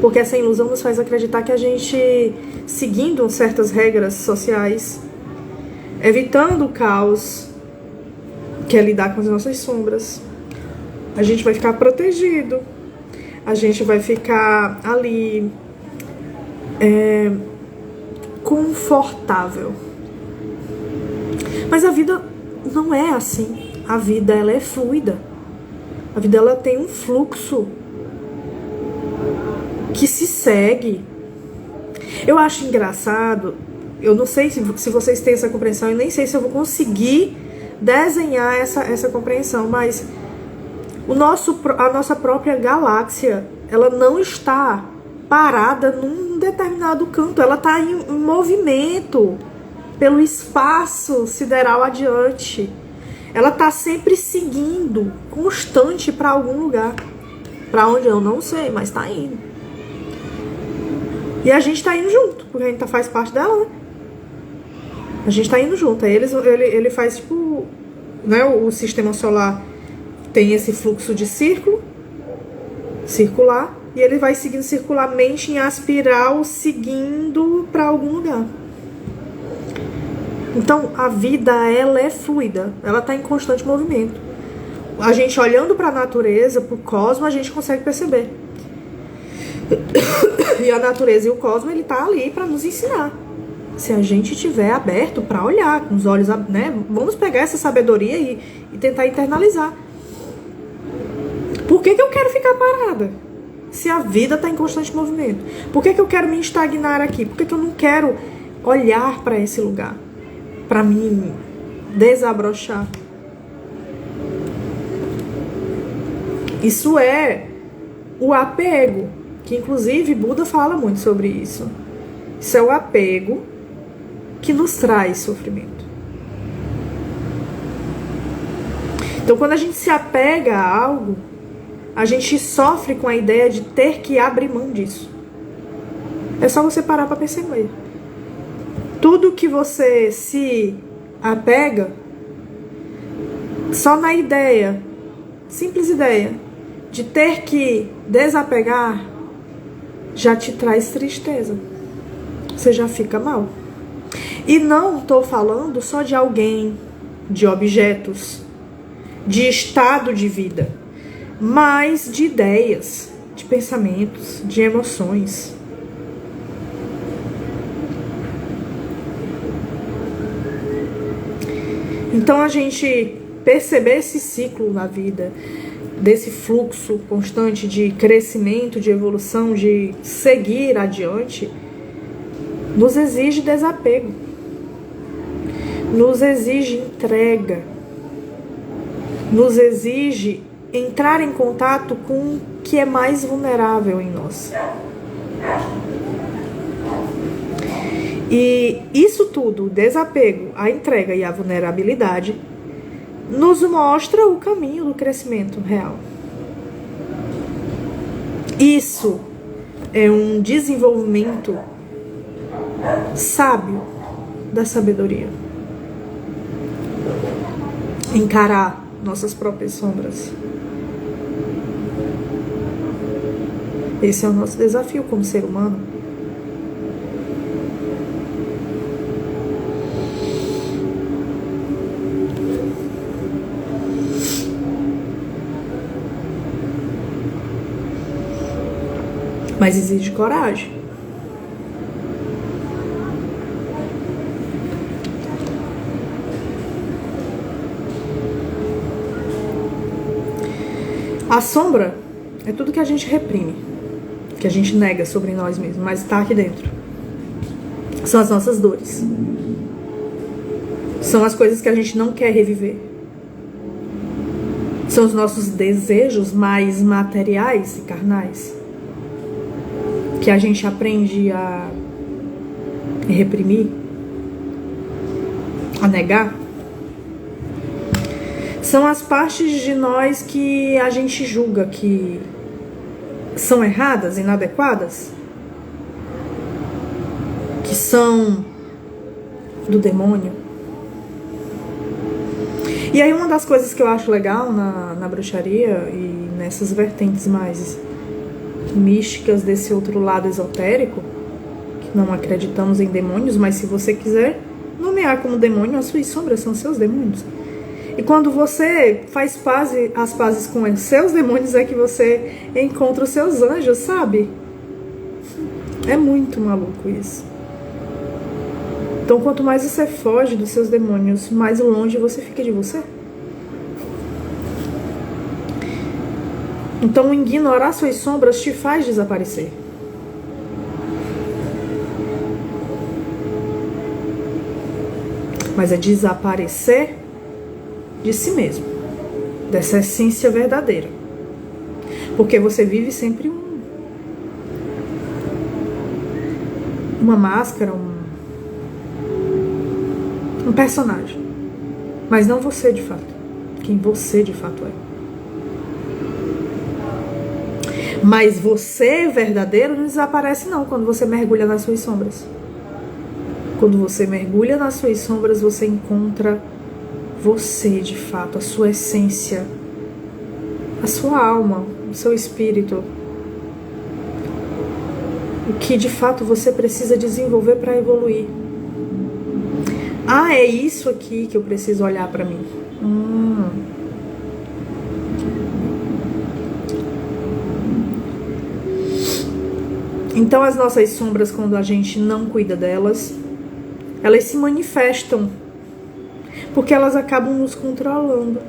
Porque essa ilusão nos faz acreditar que a gente, seguindo certas regras sociais, evitando o caos, que é lidar com as nossas sombras, a gente vai ficar protegido, a gente vai ficar ali confortável. Mas a vida não é assim. A vida, ela é fluida. A vida, ela tem um fluxo que se segue. Eu acho engraçado, eu não sei se vocês têm essa compreensão, eu nem sei se eu vou conseguir desenhar essa compreensão, mas a nossa própria galáxia, ela não está parada num determinado canto, ela está em movimento pelo espaço sideral adiante. Ela está sempre seguindo, constante para algum lugar. Para onde eu não sei, mas está indo. E a gente está indo junto, porque a gente faz parte dela, né? A gente está indo junto. Aí ele faz tipo, né, o sistema solar tem esse fluxo de círculo, circular, e ele vai seguindo circularmente em espiral, seguindo para algum lugar. Então, a vida, ela é fluida, ela está em constante movimento. A gente olhando para a natureza, para o cosmos, a gente consegue perceber. E a natureza e o cosmos, ele tá ali para nos ensinar. Se a gente estiver aberto para olhar, com os olhos, né? Vamos pegar essa sabedoria e tentar internalizar. Por que eu quero ficar parada? Se a vida está em constante movimento. Por que eu quero me estagnar aqui? Por que eu não quero olhar para esse lugar? Para me desabrochar. Isso é o apego, que inclusive Buda fala muito sobre isso. Isso é o apego que nos traz sofrimento. Então, quando a gente se apega a algo, a gente sofre com a ideia de ter que abrir mão disso. É só você parar para perceber. Tudo que você se apega, só na ideia, simples ideia, de ter que desapegar, já te traz tristeza. Você já fica mal. E não estou falando só de alguém, de objetos, de estado de vida, mas de ideias, de pensamentos, de emoções. Então a gente perceber esse ciclo na vida, desse fluxo constante de crescimento, de evolução, de seguir adiante, nos exige desapego, nos exige entrega, nos exige entrar em contato com o que é mais vulnerável em nós. E isso tudo, o desapego, a entrega e a vulnerabilidade, nos mostra o caminho do crescimento real. Isso é um desenvolvimento sábio da sabedoria. Encarar nossas próprias sombras. Esse é o nosso desafio como ser humano. Mas exige coragem. A sombra é tudo que a gente reprime, que a gente nega sobre nós mesmos, mas está aqui dentro. São as nossas dores. São as coisas que a gente não quer reviver. São os nossos desejos mais materiais e carnais, que a gente aprende a reprimir, a negar. São as partes de nós que a gente julga que são erradas, inadequadas, que são do demônio. E aí uma das coisas que eu acho legal na bruxaria e nessas vertentes mais místicas desse outro lado esotérico, que não acreditamos em demônios, mas se você quiser nomear como demônio, as suas sombras são seus demônios. E quando você faz as pazes com os seus demônios, é que você encontra os seus anjos, sabe? É muito maluco isso. Então, quanto mais você foge dos seus demônios, mais longe você fica de você. Então, ignorar suas sombras te faz desaparecer. Mas é desaparecer de si mesmo, dessa essência verdadeira. Porque você vive sempre uma máscara, um personagem. Mas não você de fato. Quem você de fato é. Mas você verdadeiro não desaparece não quando você mergulha nas suas sombras. Quando você mergulha nas suas sombras, você encontra você de fato, a sua essência, a sua alma, o seu espírito. o que de fato você precisa desenvolver para evoluir. Ah, é isso aqui que eu preciso olhar para mim. Então as nossas sombras, quando a gente não cuida delas, elas se manifestam, porque elas acabam nos controlando.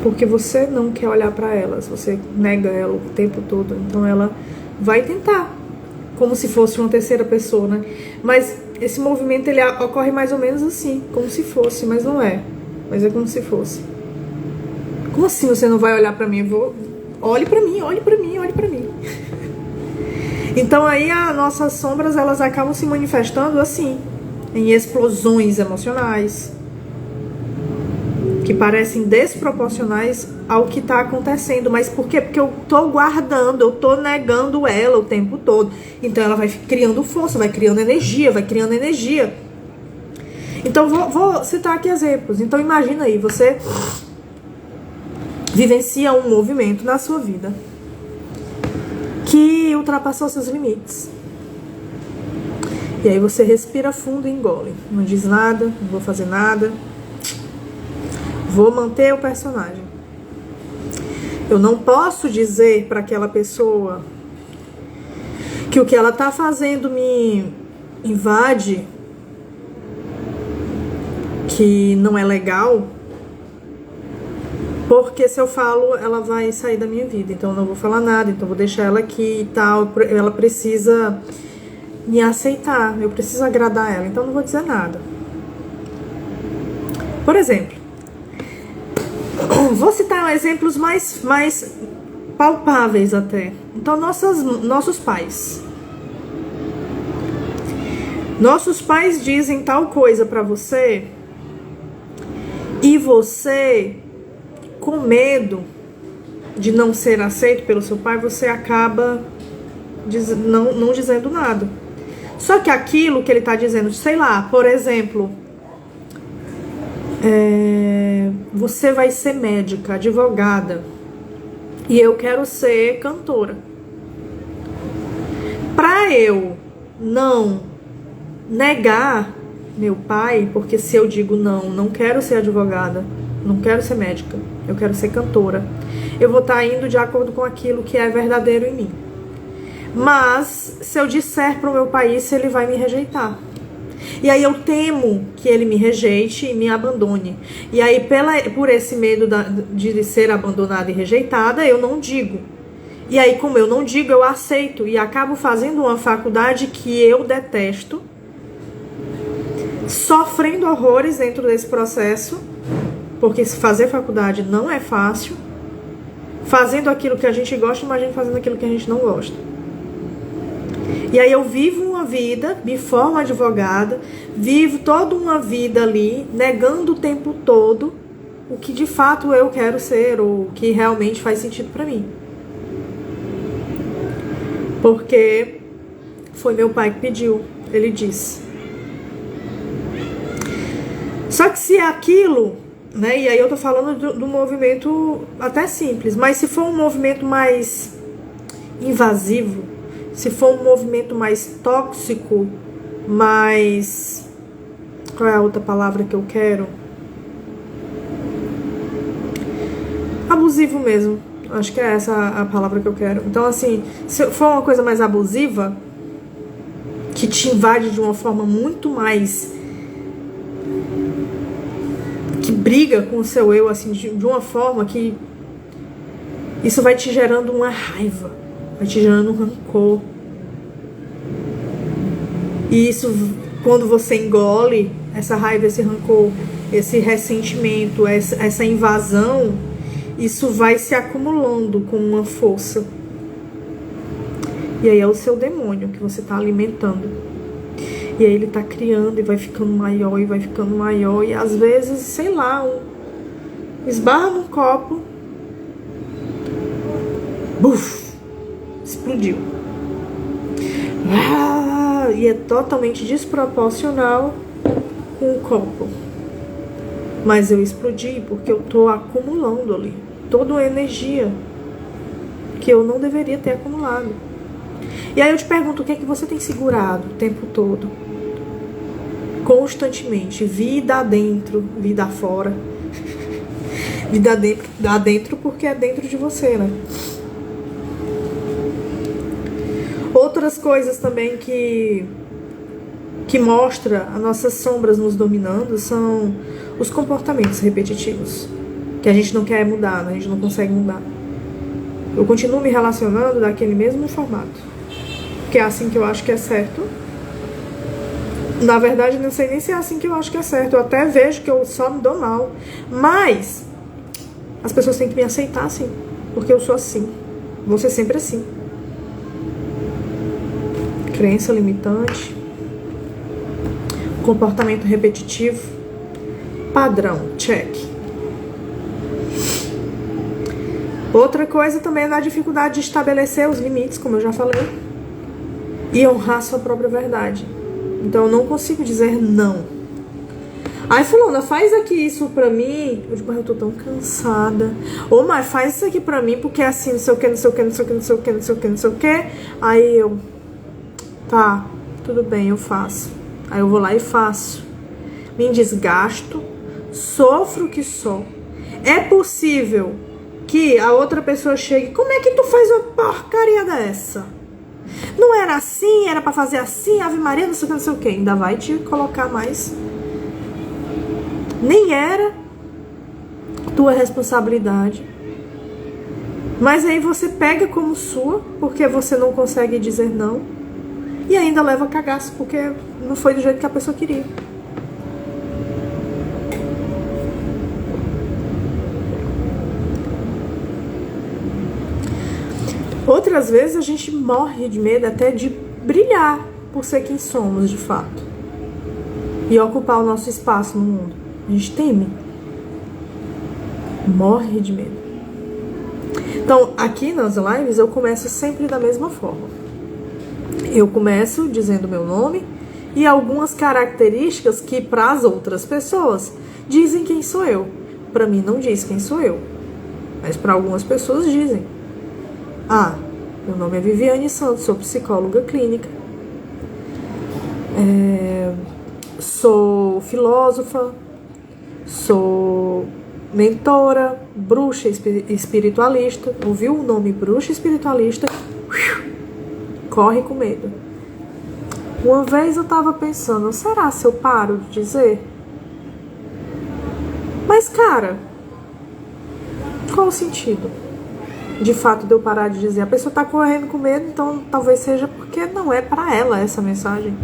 Porque você não quer olhar para elas, você nega ela o tempo todo. Então ela vai tentar, como se fosse uma terceira pessoa, né? Mas esse movimento, ele ocorre mais ou menos assim, como se fosse, mas não é. Mas é como se fosse. Como assim você não vai olhar para mim? Olhe para mim, olhe para mim, olhe para mim. Então aí as nossas sombras, elas acabam se manifestando assim, em explosões emocionais, que parecem desproporcionais ao que está acontecendo. Mas por quê? Porque eu tô guardando, eu tô negando ela o tempo todo. Então ela vai criando força, vai criando energia, vai criando energia. Então vou citar aqui exemplos. Então imagina aí, você vivencia um movimento na sua vida que ultrapassou seus limites. E aí você respira fundo e engole. Não diz nada, não vou fazer nada. Vou manter o personagem. Eu não posso dizer para aquela pessoa que o que ela tá fazendo me invade, que não é legal, porque se eu falo, ela vai sair da minha vida. Então eu não vou falar nada, então eu vou deixar ela aqui e tal. Ela precisa me aceitar, eu preciso agradar ela, então eu não vou dizer nada. Por exemplo, vou citar exemplos mais palpáveis até. Então nossos pais. Nossos pais dizem tal coisa pra você e você, com medo de não ser aceito pelo seu pai, você acaba não dizendo nada. Só que aquilo que ele tá dizendo, sei lá, por exemplo, você vai ser médica, advogada, e eu quero ser cantora. Pra eu não negar meu pai, porque se eu digo não quero ser advogada, não quero ser médica, eu quero ser cantora, eu vou estar indo de acordo com aquilo que é verdadeiro em mim. Mas se eu disser pro meu pai isso, ele vai me rejeitar. E aí eu temo que ele me rejeite e me abandone. E aí por esse medo de ser abandonada e rejeitada, eu não digo. E aí como eu não digo, eu aceito e acabo fazendo uma faculdade que eu detesto, sofrendo horrores dentro desse processo, porque fazer faculdade não é fácil. Fazendo aquilo que a gente gosta, imagina fazendo aquilo que a gente não gosta. E aí eu vivo uma vida, me formo advogada, vivo toda uma vida ali, negando o tempo todo o que de fato eu quero ser, ou o que realmente faz sentido pra mim. Porque foi meu pai que pediu, ele disse. Só que se é aquilo, né, e aí eu tô falando do movimento até simples, mas se for um movimento mais invasivo, se for um movimento mais tóxico, mais... Qual é a outra palavra que eu quero? Abusivo mesmo. Acho que é essa a palavra que eu quero. Então, assim, se for uma coisa mais abusiva, que te invade de uma forma muito mais... que briga com o seu eu, assim, de uma forma que... isso vai te gerando uma raiva. Vai te gerando um rancor. E isso, quando você engole essa raiva, esse rancor, esse ressentimento, essa invasão, isso vai se acumulando com uma força. E aí é o seu demônio que você está alimentando. E aí ele está criando e vai ficando maior e vai ficando maior. E às vezes, sei lá, esbarra num copo, buf! Explodiu. E é totalmente desproporcional com o copo. Mas eu explodi porque eu tô acumulando ali toda a energia que eu não deveria ter acumulado. E aí eu te pergunto, o que é que você tem segurado o tempo todo? Constantemente, vida adentro, vida afora. Vida adentro porque é dentro de você, né? Outras coisas também que mostra as nossas sombras nos dominando são os comportamentos repetitivos, que a gente não quer mudar, né? A gente não consegue mudar. Eu continuo me relacionando daquele mesmo formato, que é assim que eu acho que é certo. Na verdade, não sei nem se é assim que eu acho que é certo. Eu até vejo que eu só me dou mal. Mas as pessoas têm que me aceitar assim, porque eu sou assim. Vou ser sempre assim. Crença limitante, comportamento repetitivo, padrão, check. Outra coisa também é na dificuldade de estabelecer os limites, como eu já falei, e honrar sua própria verdade. Então eu não consigo dizer não. Ai, fulana, faz aqui isso pra mim. Eu digo, eu tô tão cansada. Ô, mas faz isso aqui pra mim, porque é assim, não sei o que, não sei o que, não sei o que, não sei o que, não sei o que, não sei o que. Aí eu, tá, tudo bem, eu faço. Aí eu vou lá e faço. Me desgasto, sofro que sou. É possível que a outra pessoa chegue, como é que tu faz uma porcaria dessa? Não era assim, era pra fazer assim, Ave Maria, não sei o que, não sei o que. Ainda vai te colocar mais. Nem era tua responsabilidade. Mas aí você pega como sua, porque você não consegue dizer não. E ainda leva cagaço, porque não foi do jeito que a pessoa queria. Outras vezes a gente morre de medo até de brilhar por ser quem somos de fato. E ocupar o nosso espaço no mundo. A gente teme. Morre de medo. Então, aqui nas lives eu começo sempre da mesma forma. Eu começo dizendo meu nome e algumas características que para as outras pessoas dizem quem sou eu. Para mim não diz quem sou eu, mas para algumas pessoas dizem. Ah, meu nome é Viviane Santos, sou psicóloga clínica. Sou filósofa, sou mentora, bruxa espiritualista. Ouviu o nome bruxa espiritualista? Corre com medo. Uma vez eu tava pensando, será se eu paro de dizer? Mas cara, qual o sentido? De fato de eu parar de dizer? A pessoa tá correndo com medo, então talvez seja porque não é pra ela essa mensagem.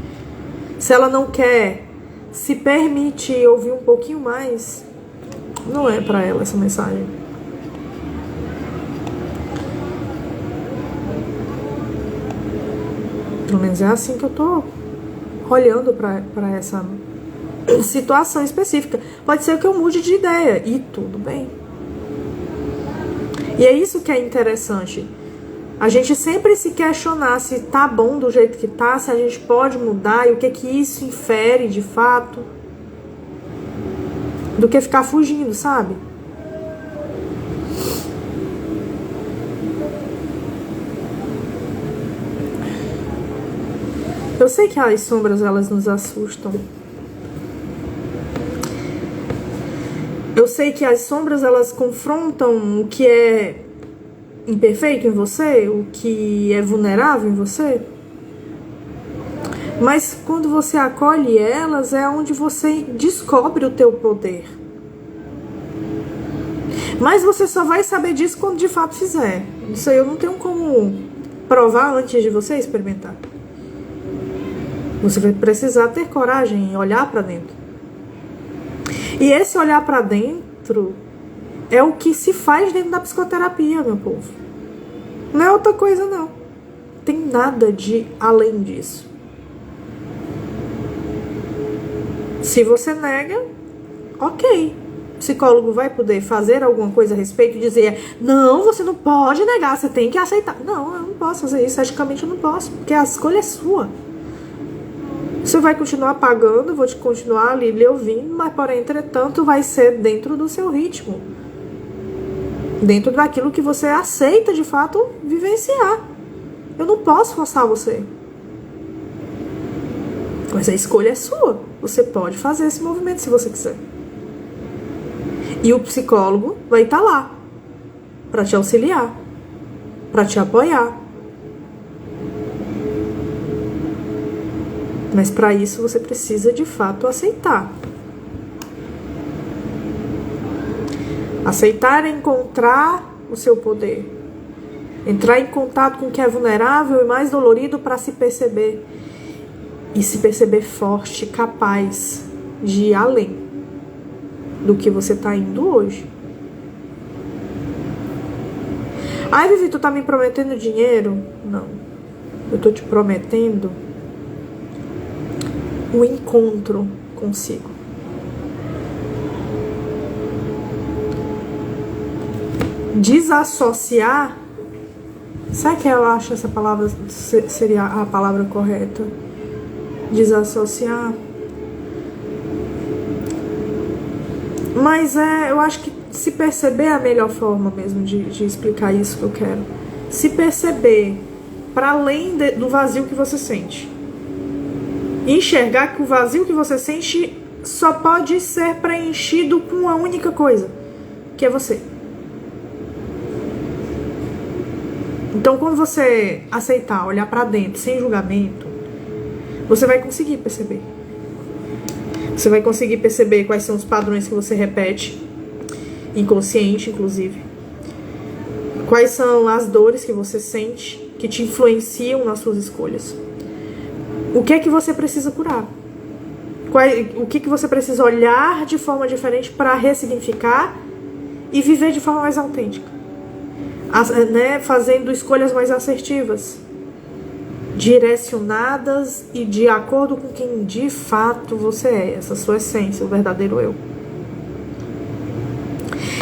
Se ela não quer se permitir ouvir um pouquinho mais, não é pra ela essa mensagem. Pelo menos é assim que eu tô olhando pra essa situação específica. Pode ser que eu mude de ideia e tudo bem. E é isso que é interessante. A gente sempre se questionar se tá bom do jeito que tá, se a gente pode mudar e o que isso infere de fato. Do que ficar fugindo, sabe? Eu sei que as sombras, elas nos assustam. Eu sei que as sombras, elas confrontam o que é imperfeito em você, o que é vulnerável em você. Mas quando você acolhe elas, é onde você descobre o teu poder. Mas você só vai saber disso quando de fato fizer. Isso aí eu não tenho como provar antes de você experimentar. Você vai precisar ter coragem em olhar pra dentro. E esse olhar pra dentro é o que se faz dentro da psicoterapia, meu povo. Não é outra coisa, não. Tem nada de além disso. Se você nega, ok. O psicólogo vai poder fazer alguma coisa a respeito e dizer, não, você não pode negar, você tem que aceitar. Não, eu não posso fazer isso, eticamente eu não posso, porque a escolha é sua. Você vai continuar pagando, vou te continuar ali lhe ouvindo, mas porém, entretanto, vai ser dentro do seu ritmo. Dentro daquilo que você aceita, de fato, vivenciar. Eu não posso forçar você. Mas a escolha é sua. Você pode fazer esse movimento se você quiser. E o psicólogo vai estar lá para te auxiliar, para te apoiar. Mas para isso você precisa de fato aceitar. Aceitar é encontrar o seu poder. Entrar em contato com o que é vulnerável e mais dolorido para se perceber. E se perceber forte, capaz de ir além do que você está indo hoje. Ai, Vivi, tu tá me prometendo dinheiro? Não. Eu tô te prometendo o encontro consigo. Desassociar, será que ela acha essa palavra seria a palavra correta? Desassociar. Mas eu acho que se perceber é a melhor forma mesmo de explicar isso que eu quero. Se perceber para além do vazio que você sente. Enxergar que o vazio que você sente só pode ser preenchido com uma única coisa, que é você. Então, quando você aceitar, olhar para dentro, sem julgamento, você vai conseguir perceber. Você vai conseguir perceber quais são os padrões que você repete, inconsciente, inclusive. Quais são as dores que você sente, que te influenciam nas suas escolhas. O que é que você precisa curar? O que você precisa olhar de forma diferente para ressignificar e viver de forma mais autêntica, fazendo escolhas mais assertivas, direcionadas e de acordo com quem de fato você é, essa sua essência, o verdadeiro eu.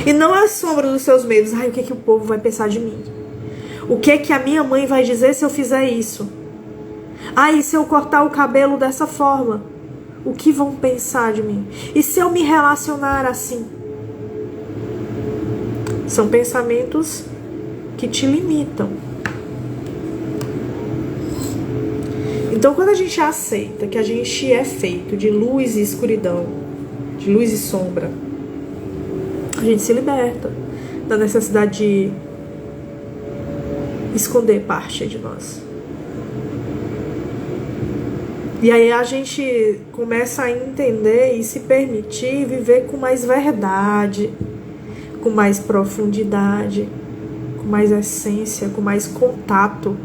E não a sombra dos seus medos. Ai, o que é que o povo vai pensar de mim? O que é que a minha mãe vai dizer se eu fizer isso? Ai, e se eu cortar o cabelo dessa forma? O que vão pensar de mim? E se eu me relacionar assim? São pensamentos que te limitam. Então, quando a gente aceita que a gente é feito de luz e escuridão, de luz e sombra, a gente se liberta da necessidade de esconder parte de nós. E aí a gente começa a entender e se permitir viver com mais verdade, com mais profundidade, com mais essência, com mais contato.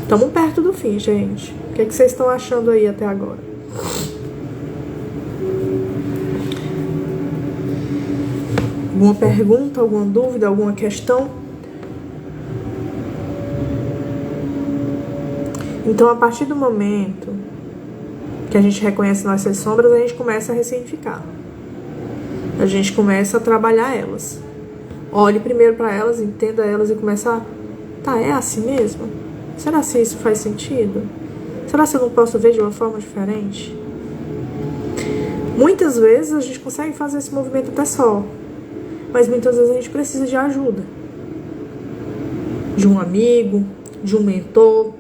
Estamos perto do fim, gente. O que é que vocês estão achando aí até agora? Alguma pergunta, alguma dúvida, alguma questão? Então, a partir do momento que a gente reconhece nossas sombras, a gente começa a ressignificar. A gente começa a trabalhar elas. Olhe primeiro para elas, entenda elas e começa a... Tá, é assim mesmo? Será que isso faz sentido? Será que eu não posso ver de uma forma diferente? Muitas vezes a gente consegue fazer esse movimento até só. Mas muitas vezes a gente precisa de ajuda. De um amigo, de um mentor,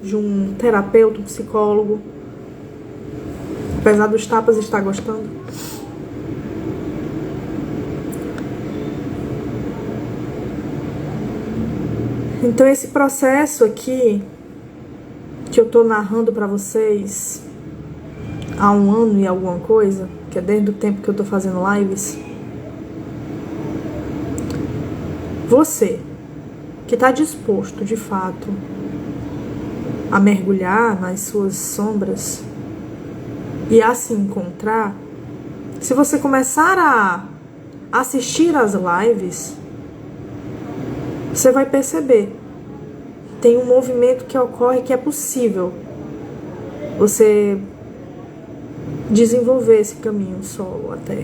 de um terapeuta, um psicólogo. Apesar dos tapas, estar gostando. Então esse processo aqui, que eu tô narrando pra vocês há 1 ano e alguma coisa, que é desde o tempo que eu tô fazendo lives, você que está disposto, de fato, a mergulhar nas suas sombras e a se encontrar, se você começar a assistir às lives, você vai perceber. Tem um movimento que ocorre que é possível você desenvolver esse caminho solo até.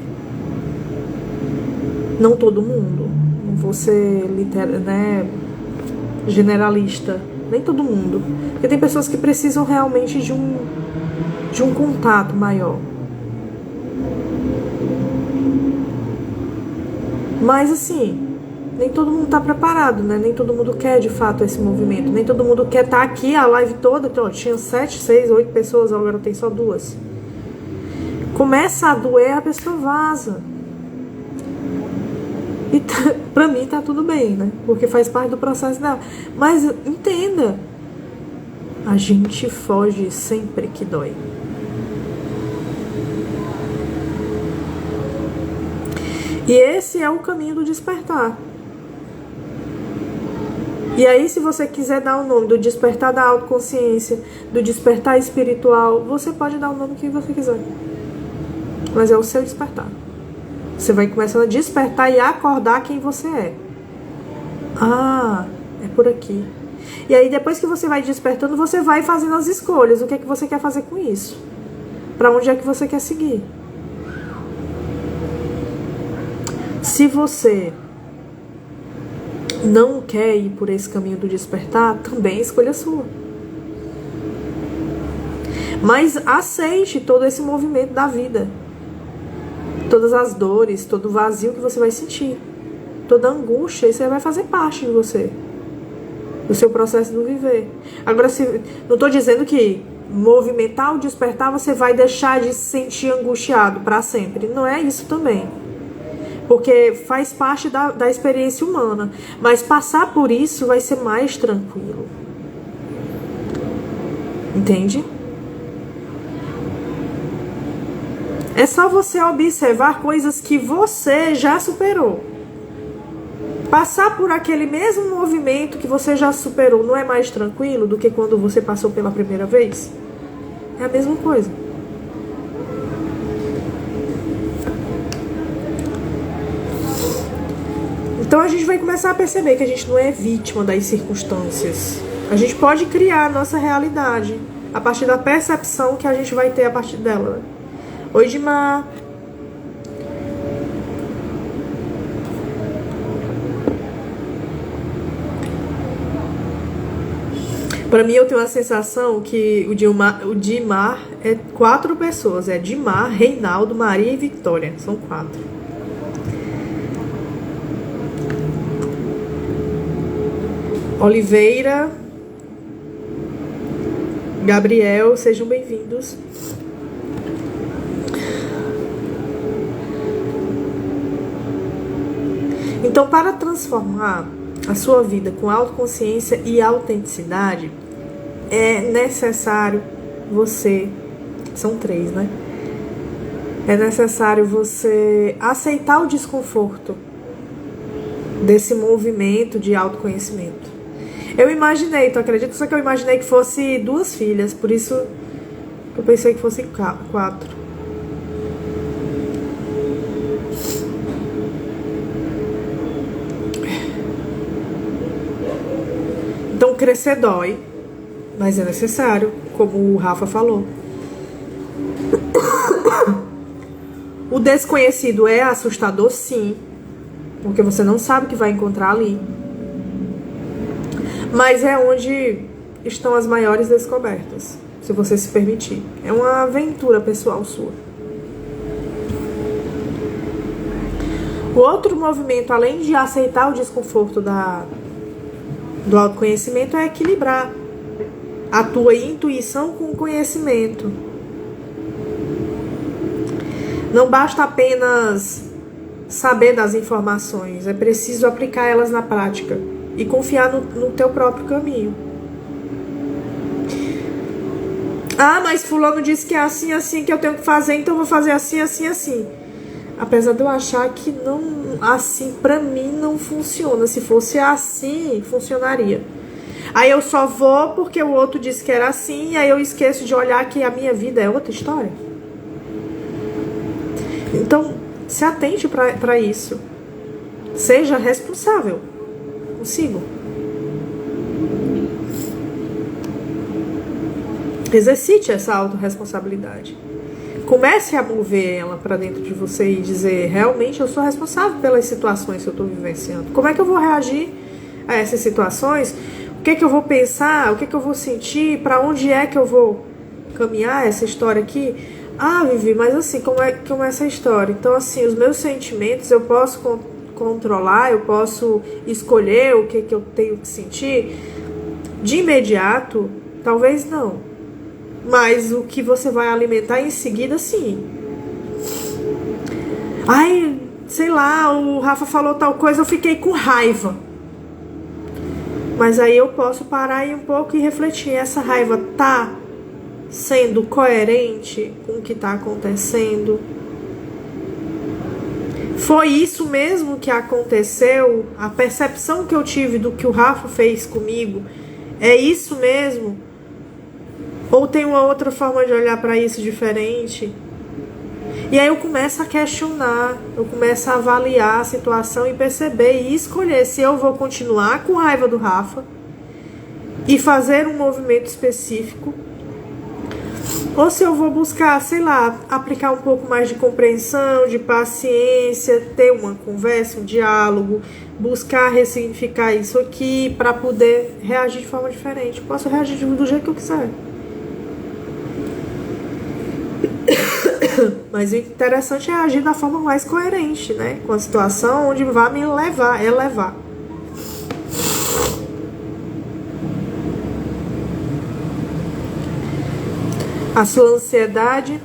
Não todo mundo. Não vou ser generalista. Nem todo mundo. Porque tem pessoas que precisam realmente de um contato maior. Mas assim, nem todo mundo tá preparado, né? Nem todo mundo quer de fato esse movimento. Nem todo mundo quer estar aqui a live toda. Então, tinha 7, 6, 8 pessoas, agora tem só 2. Começa a doer, a pessoa vaza. E pra mim tá tudo bem, né? Porque faz parte do processo dela. Mas entenda, a gente foge sempre que dói. E esse é o caminho do despertar. E aí, se você quiser dar o nome do despertar da autoconsciência, do despertar espiritual, você pode dar o nome que você quiser. Mas é o seu despertar. Você vai começando a despertar e acordar quem você é. Ah, é por aqui. E aí, depois que você vai despertando, você vai fazendo as escolhas. O que é que você quer fazer com isso? Para onde é que você quer seguir? Se você não quer ir por esse caminho do despertar, também é escolha sua. Mas aceite todo esse movimento da vida. Todas as dores, todo o vazio que você vai sentir. Toda a angústia, isso aí vai fazer parte de você. Do seu processo do viver. Agora, não estou dizendo que movimentar o despertar você vai deixar de se sentir angustiado para sempre. Não é isso também. Porque faz parte da experiência humana. Mas passar por isso vai ser mais tranquilo. Entende? É só você observar coisas que você já superou. Passar por aquele mesmo movimento que você já superou não é mais tranquilo do que quando você passou pela primeira vez? É a mesma coisa. Então a gente vai começar a perceber que a gente não é vítima das circunstâncias. A gente pode criar a nossa realidade a partir da percepção que a gente vai ter a partir dela. Oi, Dimar. Para mim, eu tenho a sensação que o Dimar é 4 pessoas. É Dimar, Reinaldo, Maria e Victória. São 4. Oliveira, Gabriel, sejam bem-vindos. Então, para transformar a sua vida com autoconsciência e autenticidade, é necessário você... São 3, né? É necessário você aceitar o desconforto desse movimento de autoconhecimento. Eu imaginei, tu acredita? Só que eu imaginei que fosse 2 filhas, por isso eu pensei que fosse 4. Então, crescer dói, mas é necessário, como o Rafa falou. O desconhecido é assustador, sim, porque você não sabe o que vai encontrar ali. Mas é onde estão as maiores descobertas, se você se permitir. É uma aventura pessoal sua. O outro movimento, além de aceitar o desconforto do autoconhecimento, é equilibrar a tua intuição com o conhecimento. Não basta apenas saber das informações, é preciso aplicar elas na prática e confiar no teu próprio caminho. Ah, mas fulano disse que é assim, assim que eu tenho que fazer, então eu vou fazer assim, assim, assim. Apesar de eu achar que não, assim, pra mim não funciona. Se fosse assim, funcionaria. Aí eu só vou porque o outro disse que era assim, e aí eu esqueço de olhar que a minha vida é outra história. Então, se atente para isso. Seja responsável consigo. Exercite essa autorresponsabilidade. Comece a mover ela para dentro de você e dizer: realmente eu sou responsável pelas situações que eu estou vivenciando. Como é que eu vou reagir a essas situações? O que é que eu vou pensar? O que é que eu vou sentir? Para onde é que eu vou caminhar essa história aqui? Ah, Vivi, mas assim, como é essa história? Então, assim, os meus sentimentos eu posso controlar, eu posso escolher o que eu tenho que sentir. De imediato, talvez não. Mas o que você vai alimentar em seguida, sim. Ai, sei lá, o Rafa falou tal coisa, eu fiquei com raiva. Mas aí eu posso parar aí um pouco e refletir. Essa raiva tá sendo coerente com o que está acontecendo? Foi isso mesmo que aconteceu? A percepção que eu tive do que o Rafa fez comigo é isso mesmo? Ou tem uma outra forma de olhar para isso diferente? E aí eu começo a questionar, eu começo a avaliar a situação e perceber e escolher se eu vou continuar com raiva do Rafa e fazer um movimento específico, ou se eu vou buscar, sei lá, aplicar um pouco mais de compreensão, de paciência, ter uma conversa, um diálogo, buscar ressignificar isso aqui para poder reagir de forma diferente. Posso reagir do jeito que eu quiser. Mas o interessante é agir da forma mais coerente, né? Com a situação onde vai me elevar. A sua ansiedade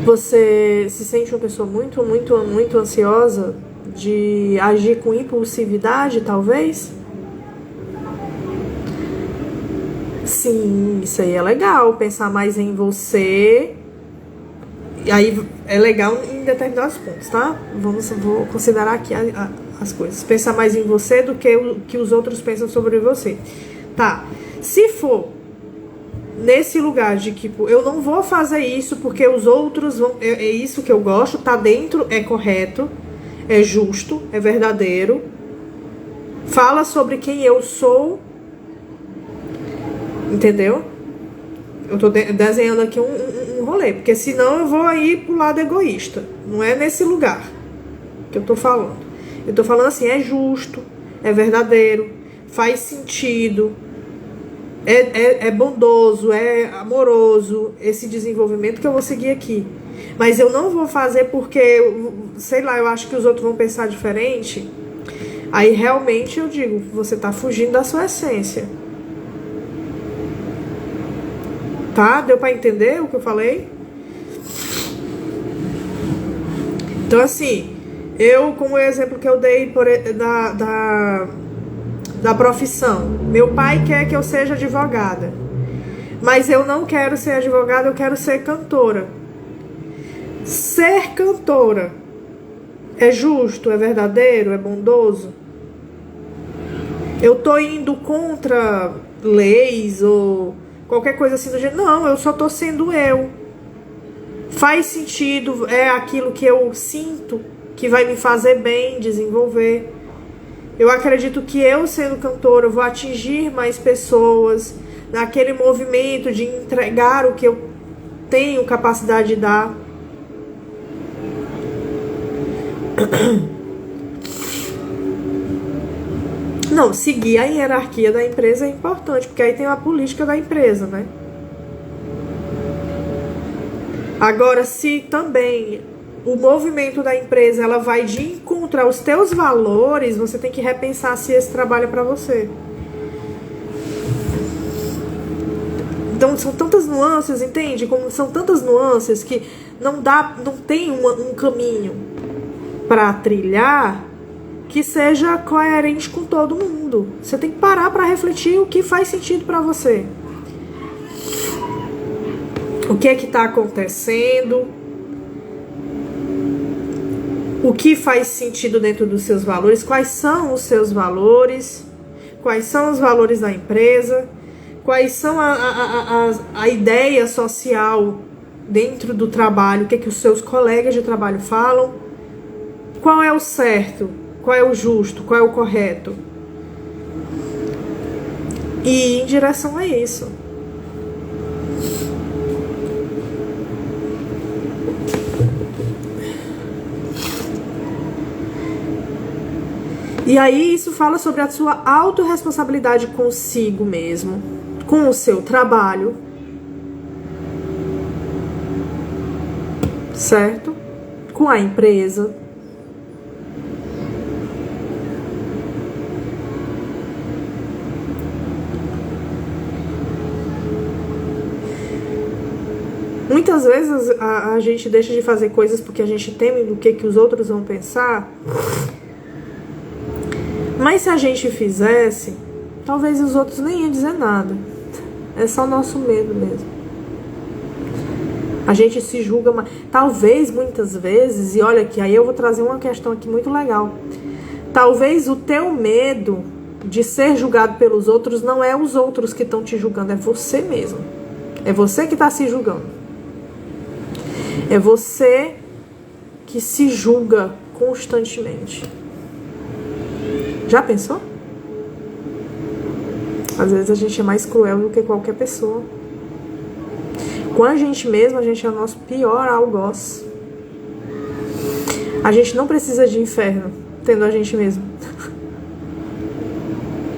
você se sente uma pessoa muito ansiosa, de agir com impulsividade, talvez? Sim, isso aí é legal, pensar mais em você. E aí é legal em determinados pontos, tá? Vou considerar aqui as coisas. Pensar mais em você do que o que os outros pensam sobre você. Tá, se for nesse lugar de que eu não vou fazer isso porque os outros vão... É isso que eu gosto, tá dentro, é correto, é justo, é verdadeiro. Fala sobre quem eu sou. Entendeu? Eu tô desenhando aqui um rolê, porque senão eu vou aí pro lado egoísta. Não é nesse lugar que eu tô falando. Eu tô falando assim, é justo, é verdadeiro, faz sentido, é bondoso, é amoroso esse desenvolvimento que eu vou seguir aqui. Mas eu não vou fazer porque, sei lá, eu acho que os outros vão pensar diferente. Aí realmente eu digo, você tá fugindo da sua essência. Tá? Deu pra entender o que eu falei? Então, assim, eu, como o exemplo que eu dei da profissão, meu pai quer que eu seja advogada, mas eu não quero ser advogada, eu quero ser cantora. Ser cantora é justo, é verdadeiro, é bondoso? Eu tô indo contra leis ou qualquer coisa assim do jeito. Não, eu só tô sendo eu. Faz sentido, é aquilo que eu sinto que vai me fazer bem, desenvolver. Eu acredito que eu, sendo cantora, vou atingir mais pessoas naquele movimento de entregar o que eu tenho capacidade de dar. Não, seguir a hierarquia da empresa é importante, porque aí tem a política da empresa, né? Agora, se também o movimento da empresa ela vai de encontro aos teus valores, você tem que repensar se esse trabalho é pra você. Então, são tantas nuances, entende? Como são tantas nuances que não tem um caminho pra trilhar que seja coerente com todo mundo. Você tem que parar para refletir o que faz sentido para você. O que é que está acontecendo? O que faz sentido dentro dos seus valores? Quais são os seus valores? Quais são os valores da empresa? Quais são a ideia social dentro do trabalho? O que é que os seus colegas de trabalho falam? Qual é o certo? Qual é o justo? Qual é o correto? E ir em direção a isso. E aí isso fala sobre a sua autorresponsabilidade consigo mesmo, com o seu trabalho. certo? Com a empresa. Muitas vezes a gente deixa de fazer coisas porque a gente teme do que os outros vão pensar. Mas se a gente fizesse, talvez os outros nem iam dizer nada. É só o nosso medo mesmo. A gente se julga, mas talvez muitas vezes, e olha aqui, aí eu vou trazer uma questão aqui muito legal. Talvez o teu medo de ser julgado pelos outros não é os outros que estão te julgando, é você mesmo. É você que está se julgando. É você que se julga constantemente. Já pensou? Às vezes a gente é mais cruel do que qualquer pessoa. Com a gente mesmo, a gente é o nosso pior algoz. A gente não precisa de inferno tendo a gente mesmo.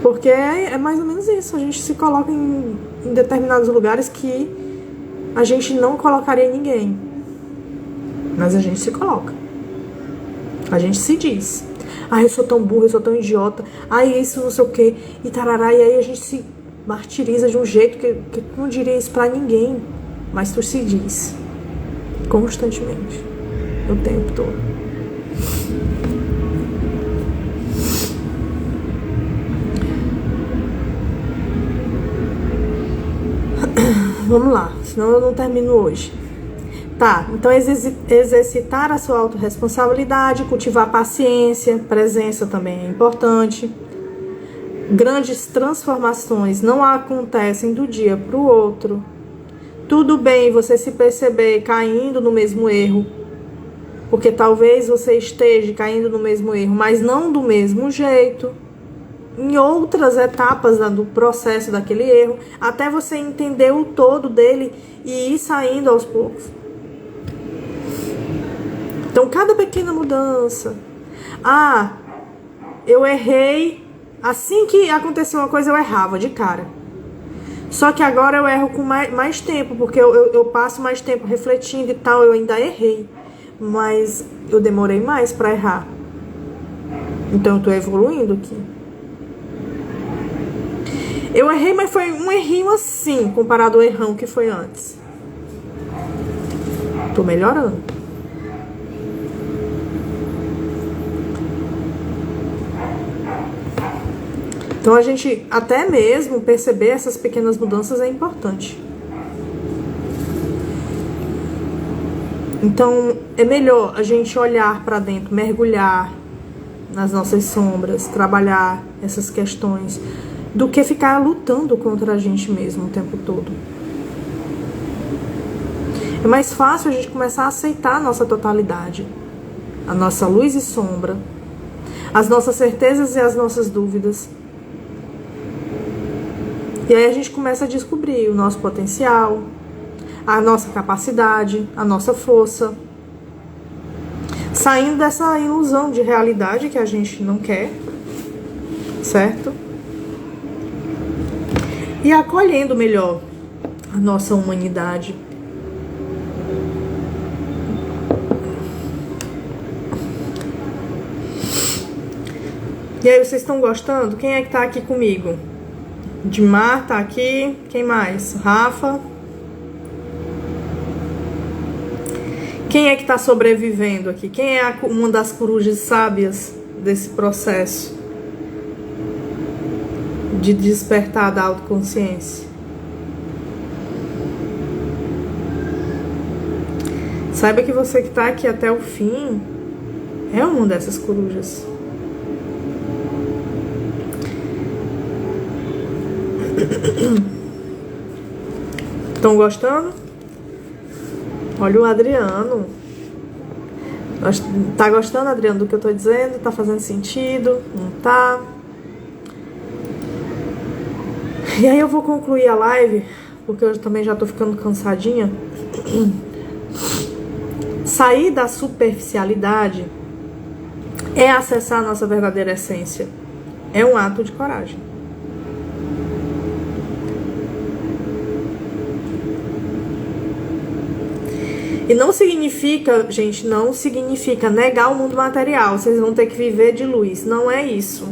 Porque é mais ou menos isso. A gente se coloca em determinados lugares que a gente não colocaria ninguém. Mas a gente se coloca. A gente se diz. Eu sou tão burro, eu sou tão idiota. Isso não sei o que. E tarará. E aí a gente se martiriza de um jeito que tu não diria isso pra ninguém. Mas tu se diz. Constantemente. O tempo todo. Vamos lá. Senão eu não termino hoje. Tá, então exercitar a sua autorresponsabilidade, cultivar paciência, presença também é importante. Grandes transformações não acontecem do dia para o outro. Tudo bem você se perceber caindo no mesmo erro, porque talvez você esteja caindo no mesmo erro, mas não do mesmo jeito, em outras etapas do processo daquele erro, até você entender o todo dele e ir saindo aos poucos. Então, cada pequena mudança. Eu errei. Assim que aconteceu uma coisa, eu errava de cara. Só que agora eu erro com mais tempo, porque eu passo mais tempo refletindo e tal. Eu ainda errei, mas eu demorei mais para errar. Então, eu tô evoluindo aqui. Eu errei, mas foi um errinho assim, comparado ao errão que foi antes. Tô melhorando. Então, a gente, até mesmo perceber essas pequenas mudanças é importante. Então, é melhor a gente olhar para dentro, mergulhar nas nossas sombras, trabalhar essas questões, do que ficar lutando contra a gente mesmo o tempo todo. É mais fácil a gente começar a aceitar a nossa totalidade, a nossa luz e sombra, as nossas certezas e as nossas dúvidas. E aí a gente começa a descobrir o nosso potencial, a nossa capacidade, a nossa força. Saindo dessa ilusão de realidade que a gente não quer, certo? E acolhendo melhor a nossa humanidade. E aí, vocês estão gostando? Quem é que tá aqui comigo? Dimar tá aqui. Quem mais? Rafa. Quem é que tá sobrevivendo aqui? Quem é uma das corujas sábias desse processo de despertar da autoconsciência? Saiba que você que tá aqui até o fim é uma dessas corujas. Estão gostando? Olha o Adriano. Tá gostando, Adriano, do que eu tô dizendo? Tá fazendo sentido? Não tá? E aí eu vou concluir a live, porque eu também já tô ficando cansadinha. Sair da superficialidade é acessar a nossa verdadeira essência. É um ato de coragem. E não significa, gente, não significa negar o mundo material. Vocês vão ter que viver de luz. Não é isso.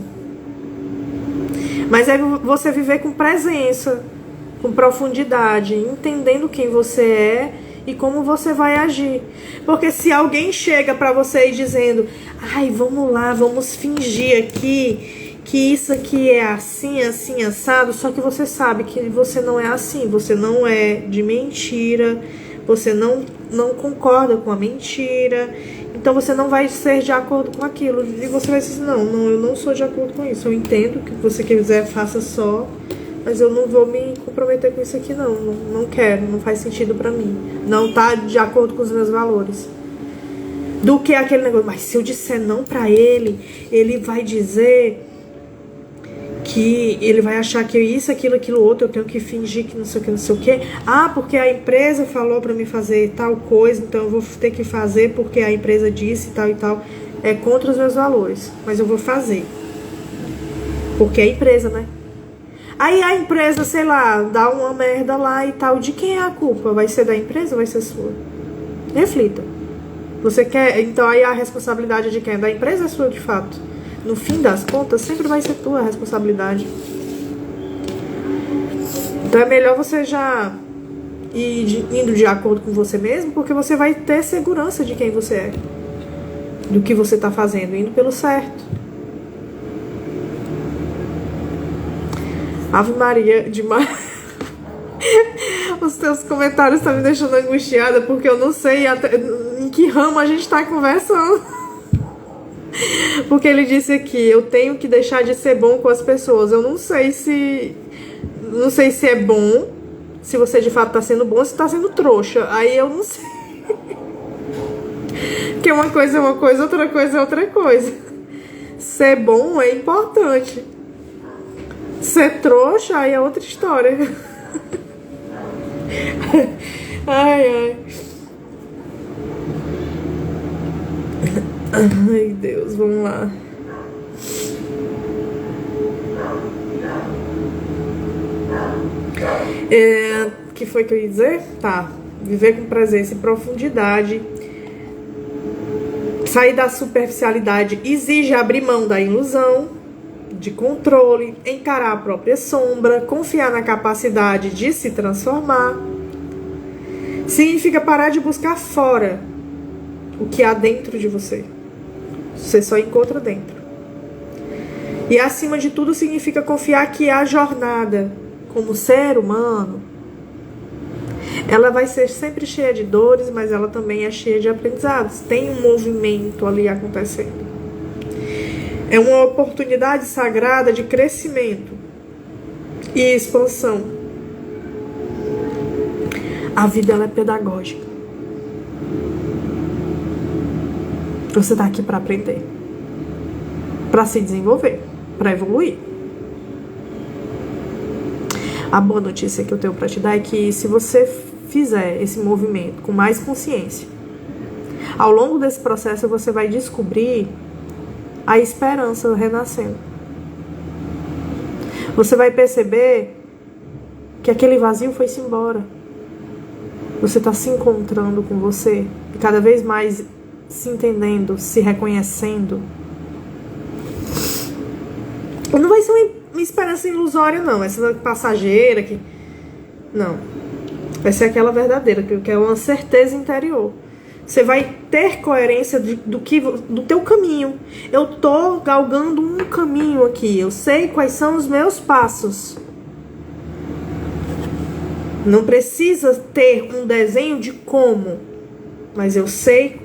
Mas é você viver com presença, com profundidade, entendendo quem você é e como você vai agir. Porque se alguém chega pra você e dizendo: ai, vamos lá, vamos fingir aqui que isso aqui é assim, assim, assado, só que você sabe que você não é assim, você não é de mentira, você não concorda com a mentira, então você não vai ser de acordo com aquilo, e você vai dizer: não, eu não sou de acordo com isso, eu entendo que você quiser, faça só, mas eu não vou me comprometer com isso aqui, não quero, não faz sentido pra mim, não tá de acordo com os meus valores. Do que aquele negócio: mas se eu disser não pra ele, ele vai dizer que ele vai achar que isso, aquilo, outro, eu tenho que fingir que não sei o que. Ah, porque a empresa falou pra mim fazer tal coisa, então eu vou ter que fazer porque a empresa disse tal e tal. É contra os meus valores, mas eu vou fazer. Porque é a empresa, né? Aí a empresa, sei lá, dá uma merda lá e tal. De quem é a culpa? Vai ser da empresa ou vai ser sua? Reflita. Você quer... Então aí a responsabilidade de quem? Da empresa é sua, de fato. No fim das contas, sempre vai ser tua responsabilidade. Então é melhor você já ir indo de acordo com você mesmo, porque você vai ter segurança de quem você é, do que você tá fazendo, indo pelo certo. Ave Maria demais. Os teus comentários estão me deixando angustiada, porque eu não sei até em que ramo a gente tá conversando. Porque ele disse aqui: eu tenho que deixar de ser bom com as pessoas. Eu não sei se é bom, se você de fato tá sendo bom, ou se tá sendo trouxa. Aí eu não sei. Porque uma coisa é uma coisa, outra coisa é outra coisa. Ser bom é importante. Ser trouxa aí é outra história. Ai. Ai, Deus, vamos lá. Que foi que eu ia dizer? Tá. Viver com presença e profundidade. Sair da superficialidade exige abrir mão da ilusão, de controle, encarar a própria sombra, confiar na capacidade de se transformar. Significa parar de buscar fora o que há dentro de você. Você só encontra dentro. E acima de tudo significa confiar que a jornada como ser humano, ela vai ser sempre cheia de dores, mas ela também é cheia de aprendizados. Tem um movimento ali acontecendo. É uma oportunidade sagrada de crescimento e expansão. A vida, ela é pedagógica. Você tá aqui para aprender, para se desenvolver, para evoluir. A boa notícia que eu tenho para te dar é que se você fizer esse movimento com mais consciência, ao longo desse processo você vai descobrir a esperança renascendo. Você vai perceber que aquele vazio foi-se embora. Você está se encontrando com você e cada vez mais se entendendo, se reconhecendo. Não vai ser uma esperança ilusória, não. Essa passageira que... Não. Vai ser aquela verdadeira, que é uma certeza interior. Você vai ter coerência do teu caminho. Eu tô galgando um caminho aqui. Eu sei quais são os meus passos. Não precisa ter um desenho de como, mas eu sei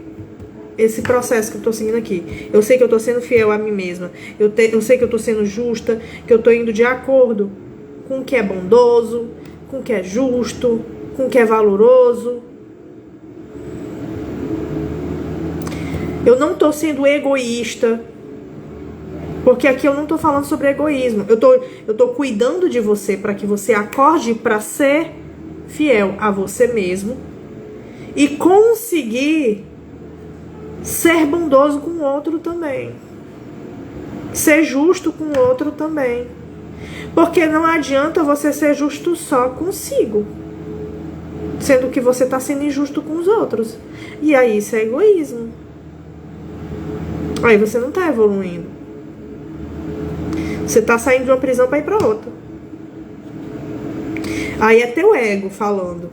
esse processo que eu tô seguindo aqui. Eu sei que eu tô sendo fiel a mim mesma. Eu sei que eu tô sendo justa, que eu tô indo de acordo com o que é bondoso, com o que é justo, com o que é valoroso. Eu não tô sendo egoísta, porque aqui eu não tô falando sobre egoísmo. Eu tô cuidando de você para que você acorde para ser fiel a você mesmo e conseguir ser bondoso com o outro também. Ser justo com o outro também. Porque não adianta você ser justo só consigo. sendo que você tá sendo injusto com os outros. E aí isso é egoísmo. Aí você não tá evoluindo. Você tá saindo de uma prisão pra ir pra outra. Aí é teu ego falando.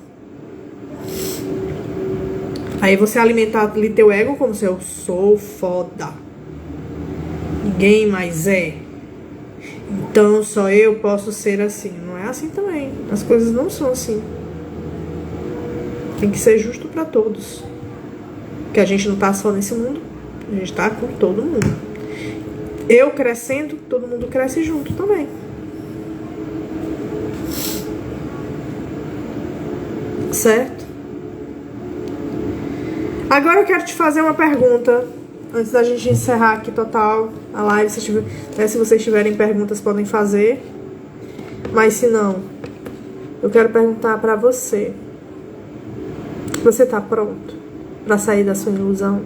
Aí você alimentar ali teu ego como se eu sou foda. Ninguém mais é. Então só eu posso ser assim. Não é assim também. As coisas não são assim. Tem que ser justo pra todos. Porque a gente não tá só nesse mundo. A gente tá com todo mundo. Eu crescendo, todo mundo cresce junto também. Certo? Agora eu quero te fazer uma pergunta. Antes da gente encerrar aqui total a live. Se vocês tiverem perguntas, podem fazer. Mas se não, eu quero perguntar pra você. Você tá pronto pra sair da sua ilusão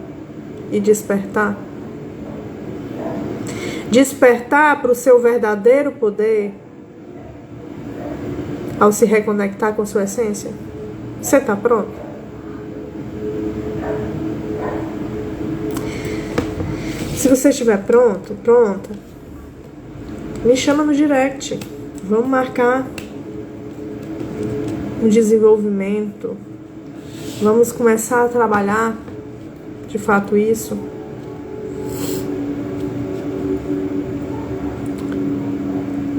e despertar? Despertar pro seu verdadeiro poder ao se reconectar com sua essência? Você tá pronto? Se você estiver pronto, pronta, me chama no direct. Vamos marcar um desenvolvimento. Vamos começar a trabalhar de fato isso.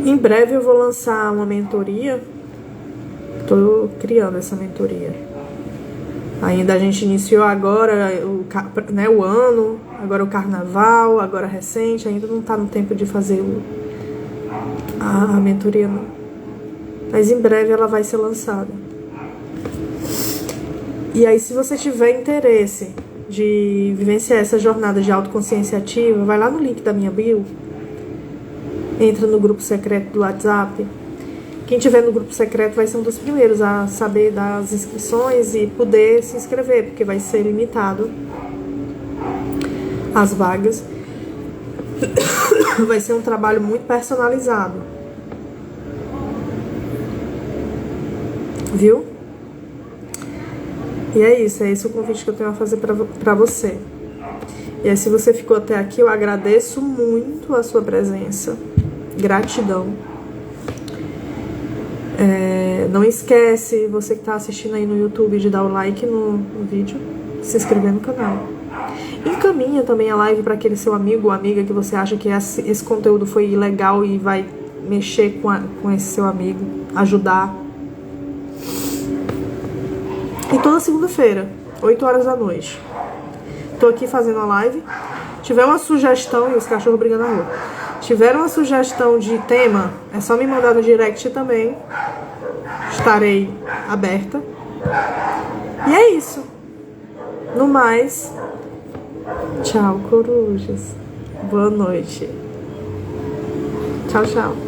Em breve eu vou lançar uma mentoria. Estou criando essa mentoria. Ainda a gente iniciou agora o ano, agora o carnaval, agora recente, ainda não está no tempo de fazer a mentoria não. Mas em breve ela vai ser lançada. E aí, se você tiver interesse de vivenciar essa jornada de autoconsciência ativa, vai lá no link da minha bio, entra no grupo secreto do WhatsApp. Quem tiver no grupo secreto vai ser um dos primeiros a saber das inscrições e poder se inscrever, porque vai ser limitado as vagas. Vai ser um trabalho muito personalizado. Viu? E é isso, é esse o convite que eu tenho a fazer pra você. E aí, se você ficou até aqui, eu agradeço muito a sua presença. Gratidão. Não esquece, você que está assistindo aí no YouTube, de dar o like no vídeo, se inscrever no canal. Encaminha também a live para aquele seu amigo ou amiga que você acha que esse conteúdo foi legal e vai mexer com esse seu amigo, ajudar. E toda segunda-feira, 8 horas da noite, tô aqui fazendo a live. Tiver uma sugestão, e os cachorros brigando na rua, tiver uma sugestão de tema, é só me mandar no direct também. Estarei aberta. E é isso. No mais, tchau, corujas. Boa noite. Tchau, tchau.